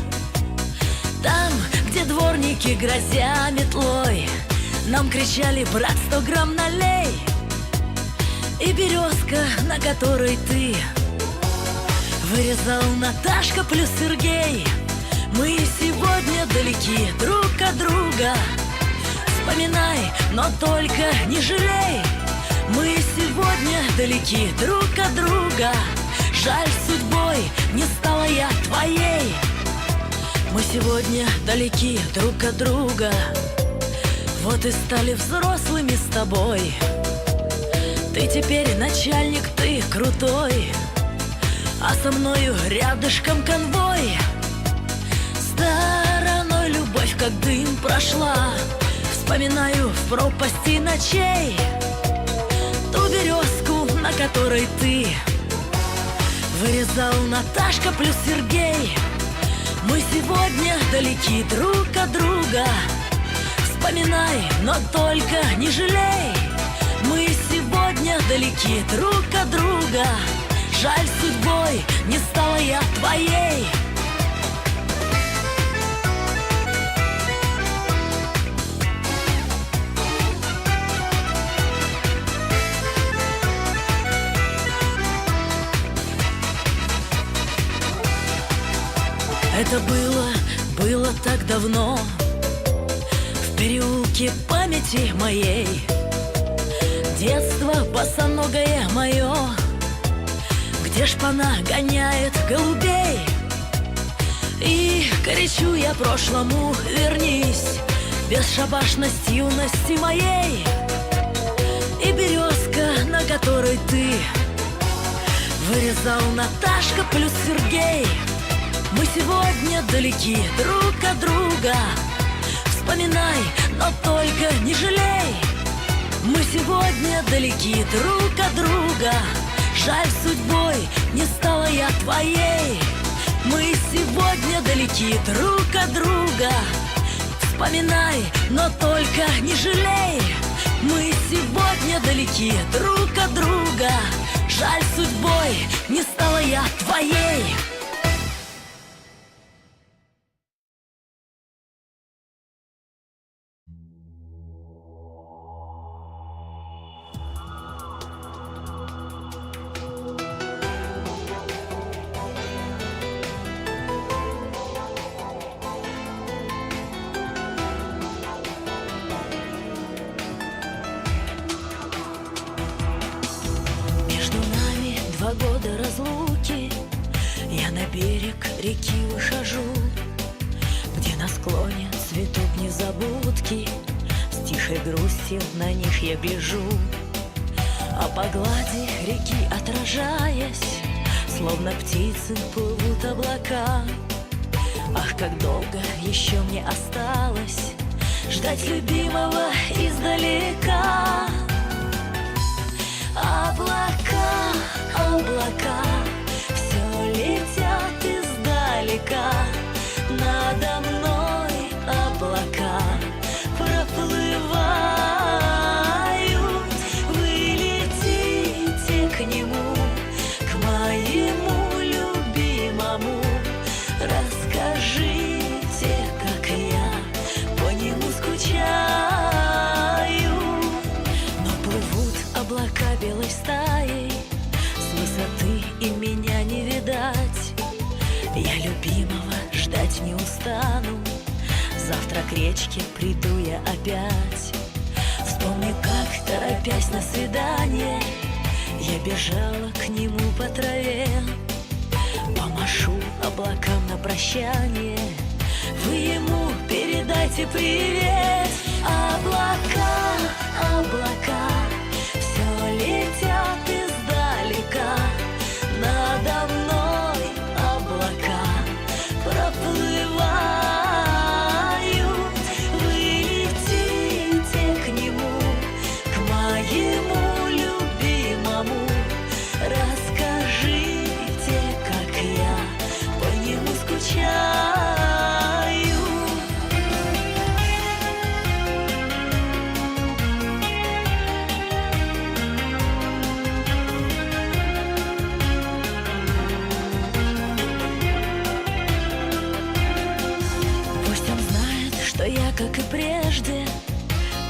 Там, где дворники, грозя метлой, нам кричали: брат, 100 грамм налей. И березка, на которой ты вырезал Наташка плюс Сергей, Мы сегодня далеки друг от друга. Вспоминай, но только не жалей. Мы сегодня далеки друг от друга. Жаль, судьбой не стала я твоей. Мы сегодня далеки друг от друга. Вот и стали взрослыми с тобой. Ты теперь начальник, ты крутой, а со мною рядышком конвой. Стороной любовь, как дым, прошла. Вспоминаю в пропасти ночей ту березку, на которой ты вырезал Наташка плюс Сергей. Мы сегодня далеки друг от друга. Вспоминай, но только не жалей. Мы сегодня далеки друг от друга. Жаль, судьбой не стала я твоей. Это было так давно, в переулке памяти моей. Детство босоногое мое, где шпана гоняет голубей. И кричу я прошлому: вернись, бесшабашность юности моей. И березка, на которой ты вырезал Наташка плюс Сергей. Мы сегодня далеки друг от друга. Вспоминай, но только не жалей. Мы сегодня далеки друг от друга. Жаль, судьбой не стала я твоей. Мы сегодня далеки друг от друга. Вспоминай, но только не жалей. Мы сегодня далеки друг от друга. Жаль, судьбой не стала я твоей. Между нами 2 года разлуки. Я на берег реки выхожу, где на склоне цветут незабудки. С тихой грустью на них я гляжу, а по глади реки отражаясь, словно птицы плывут облака. Ах, как долго еще мне осталось ждать любимого издалека. Облака, облака, все летят издалека. Надо мной облака проплывают. Вы летите к нему, к моему любимому. Расскажите, как я по нему скучаю. Но плывут облака белой стаей, с высоты и меня не видать. Я любимого ждать не устану, завтра к речке приду я опять. Вспомню, как, торопясь на свидание, я бежала к нему по траве. Помашу облакам на прощание, вы ему передайте привет. Облака, облака, все летят издалека. Надо мной облака проплывают. Вы летите к нему, к моему любимому. Расскажите, как я по нему скучаю. Что я, как и прежде,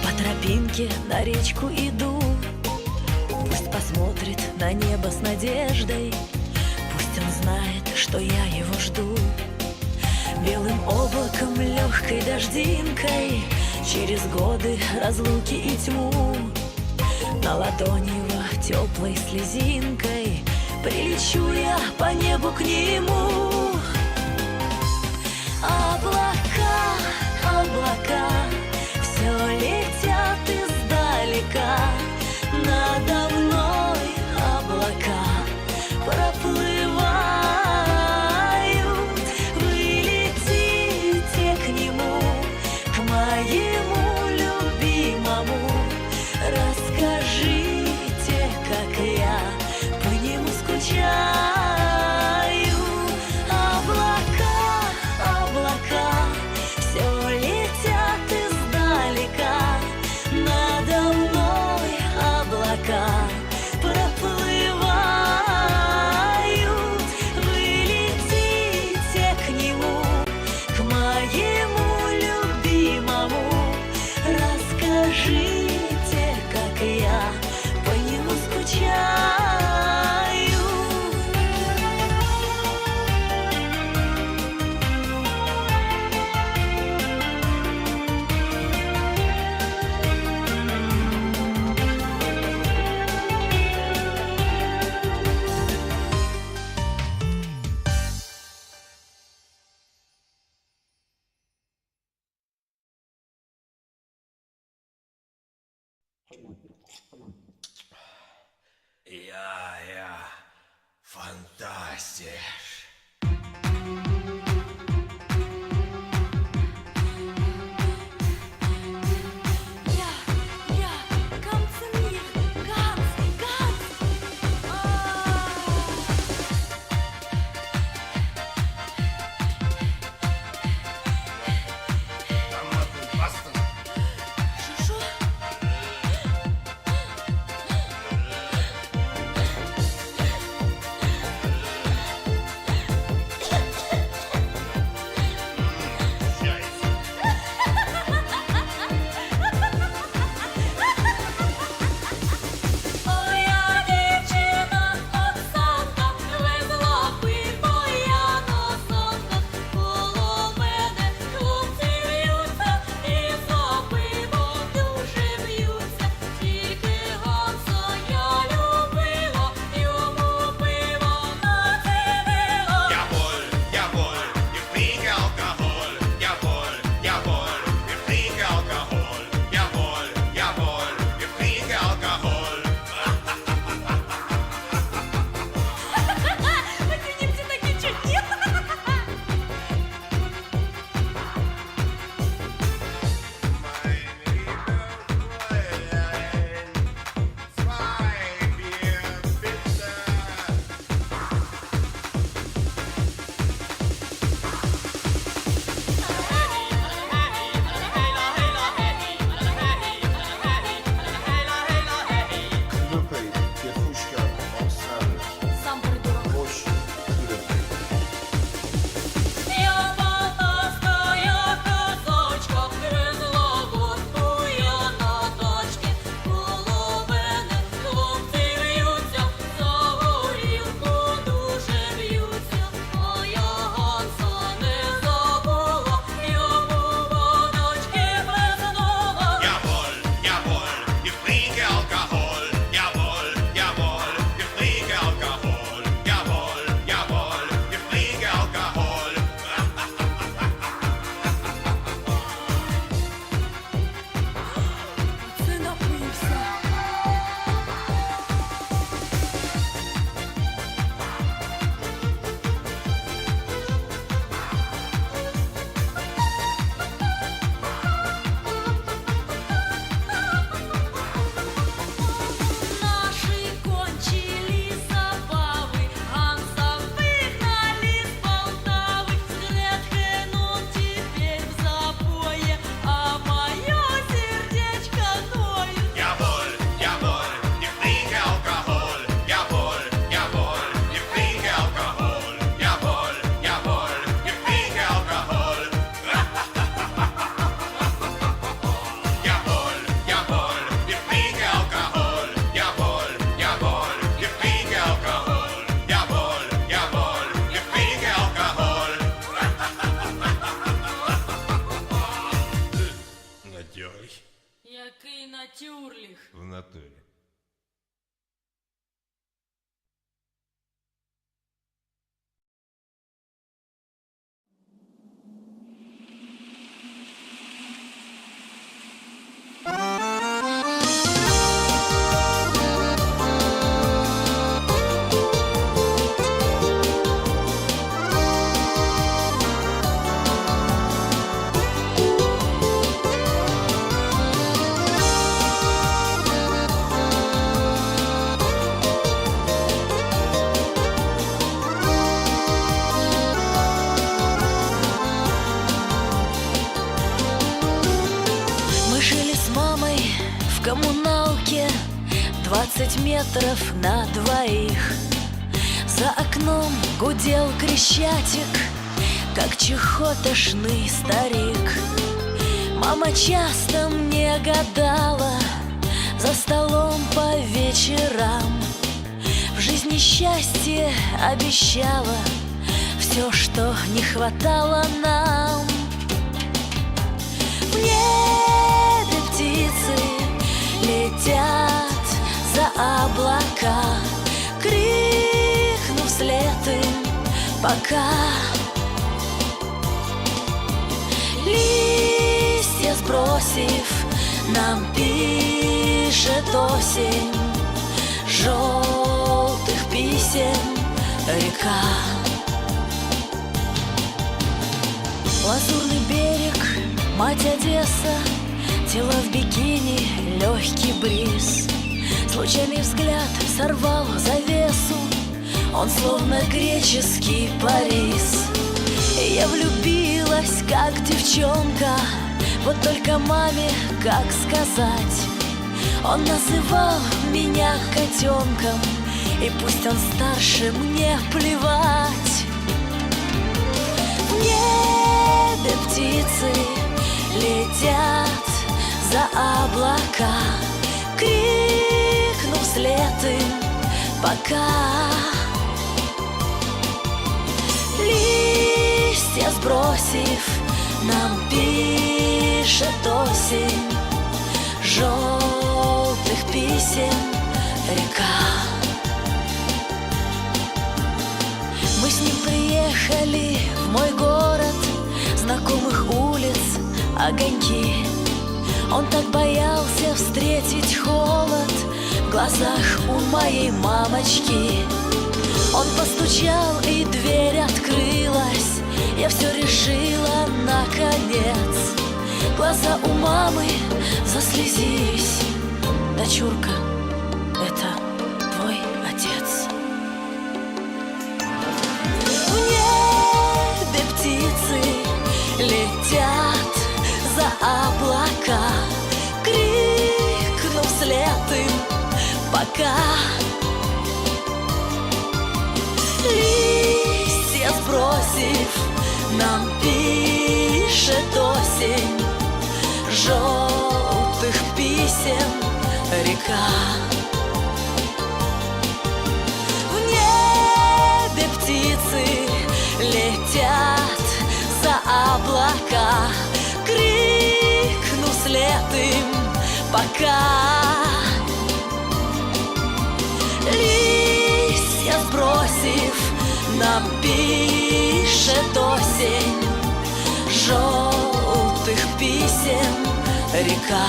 по тропинке на речку иду. Пусть посмотрит на небо с надеждой, пусть он знает, что я его жду. Белым облаком, легкой дождинкой, через годы разлуки и тьму, на ладони его теплой слезинкой прилечу я по небу к нему. Облака, облака, все летят издалека, надо мной облака проплывают. Вы летите к нему, к моему любимому, расскажите, как я по нему скучаю. Облака, облака, все летят издалека, надо мной облака проплывают. Вы летите к нему, к моему любимому, расскажите, как я по нему скучаю. Я фантастиш. Ja, komm zu mir, ganz, ganz. Шо? Натюрлих. В натуре. Мы жили с мамой в коммуналке 20 метров на двоих. За окном гудел Крещатик, как чехотошный старик. Мама часто мне гадала за столом по вечерам. В жизни счастье обещала, все, что не хватало нам. В небе птицы летят за облака, крикну вслед им пока. Листья сбросив, нам пишет осень желтых писем река. Лазурный берег, мать Одесса, тело в бикини, легкий бриз. Случайный взгляд сорвал завесу, он словно греческий Парис. И я влюбилась, как девчонка, вот только маме как сказать. Он называл меня котенком, и пусть он старше, мне плевать. В небе птицы летят за облака, крикну вслед им пока. Листья сбросив, нам пишет осень желтых писем река. Мы с ним приехали в мой город, знакомых улиц огоньки. Он так боялся встретить холод в глазах у моей мамочки. Он постучал, и дверь открылась. Я все решила наконец. Глаза у мамы заслезились. Дочурка, это твой отец. В небе птицы летят за облака, крикну вслед им пока. Листья сбросив, нам пишет осень желтых писем река. В небе птицы летят за облака, крикну вслед им пока. Листья сбросив, нам пишет осень желтых писем река.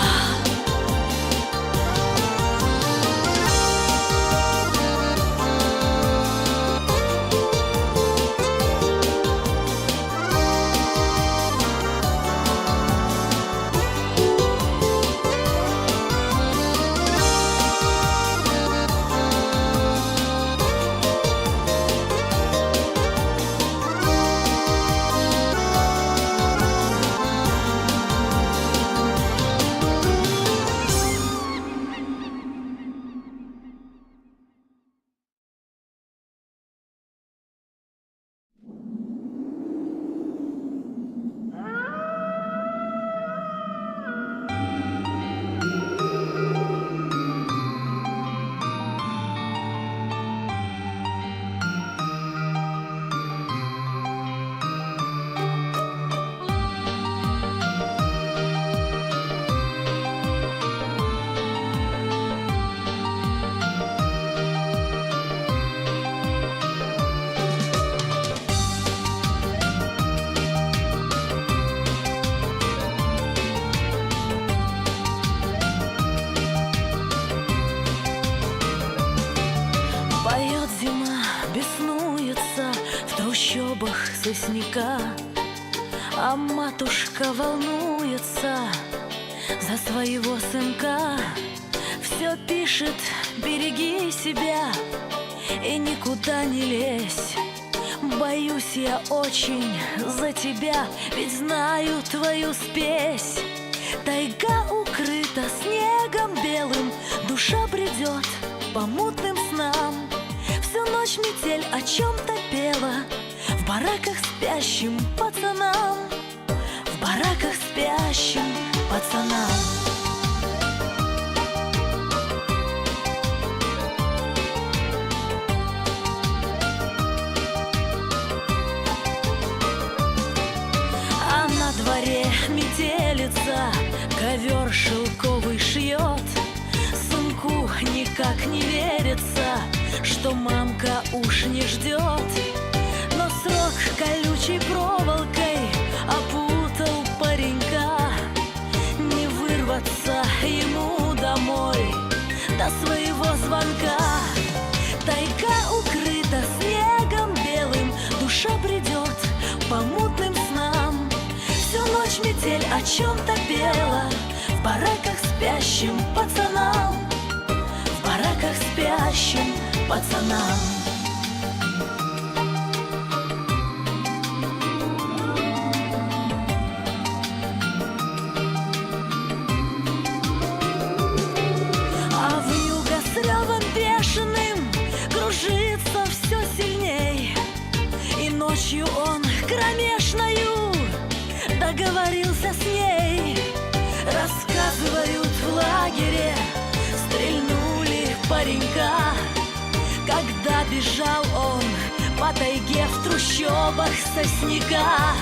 сосняка, а матушка волнуется за своего сынка. Все пишет: береги себя и никуда не лезь. Боюсь я очень за тебя, ведь знаю твою спесь. Тайга укрыта снегом белым, душа бредет по мутным снам. Всю ночь метель о чем-то пела в бараках спящим пацанам, в бараках спящим пацанам. А на дворе метелица ковер шелковый шьет. Сынку никак не верится, что мамка уж не ждет. Но срок колючей проволокой опутал паренька. Не вырваться ему домой до своего звонка. Тайга укрыта снегом белым, душа бредет по мутным снам. Всю ночь метель о чем-то пела в бараках спящим пацанам, в бараках спящим пацанам. А вьюга с ревом бешеным кружится все сильней, и ночью он кромешною договорился с ней. Рассказывают, в лагере стрельнули паренька, когда бежал он по тайге в трущобах сосняка.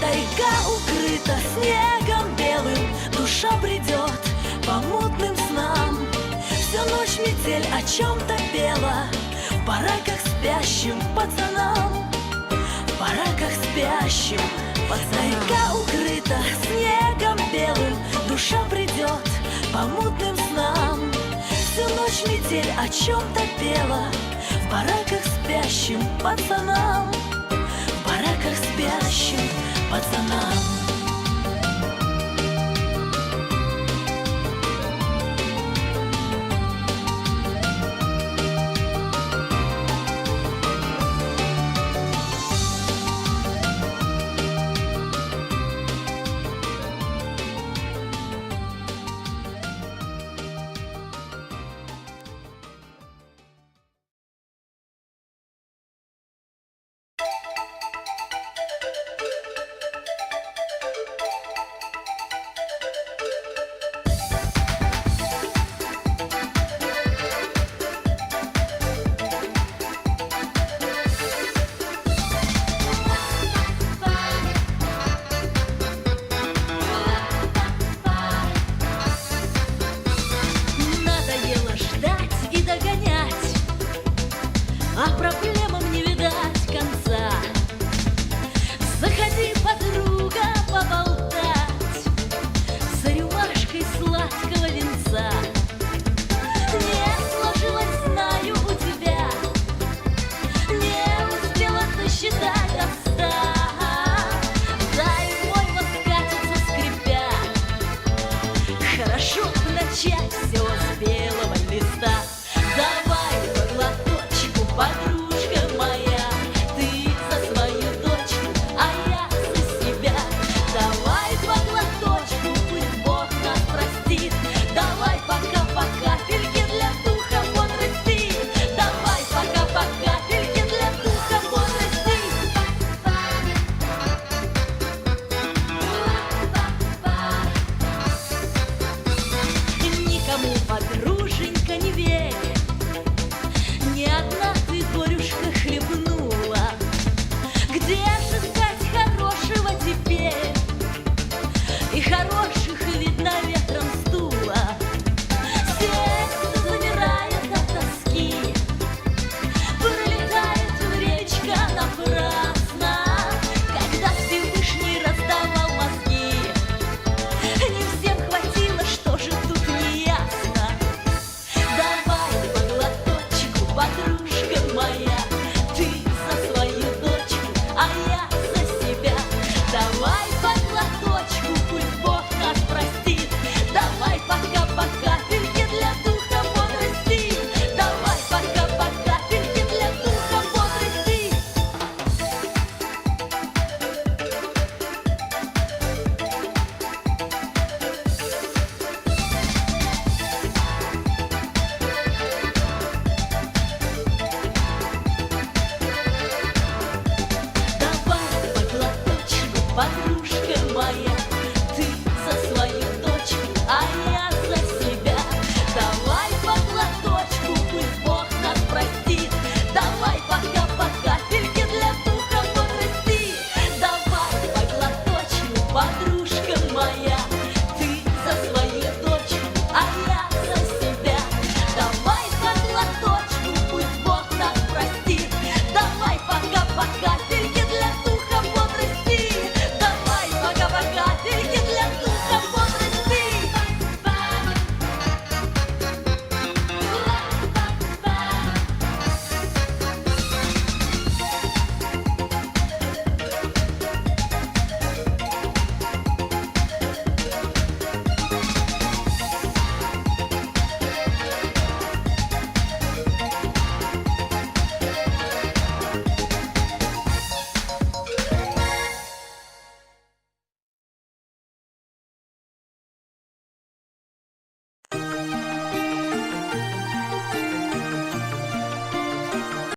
Тайга укрыта снегом белым, душа бредет по мутным снам. Всю ночь метель о чем-то пела в бараках спящим пацанам, в бараках спящим пацанам. Тайга укрыта снегом белым, душа бредет по мутным снам. Всю ночь метель о чем-то пела в бараках спящим пацанам, в бараках спящим пацанам. А проблемам не видать конца. Заходи, подруга, поболтать за рюмашкой сладкого винца. Не сложилось, знаю, у тебя, не успела досчитать до 100. Дай мой воскатиться скрипя, хорошо бы начать все с белого листа. Давай по глоточку, подружка моя, ты за свою дочку, а я за себя. Давай по глоточку, пусть Бог нас простит. Давай пока по капельке для духа бодрости. Давай пока по капельке для духа бодрости. Никому, подруженька, не верь, не одна ты, горюшка, хлебнула. Где же искать хорошего теперь? И хорошего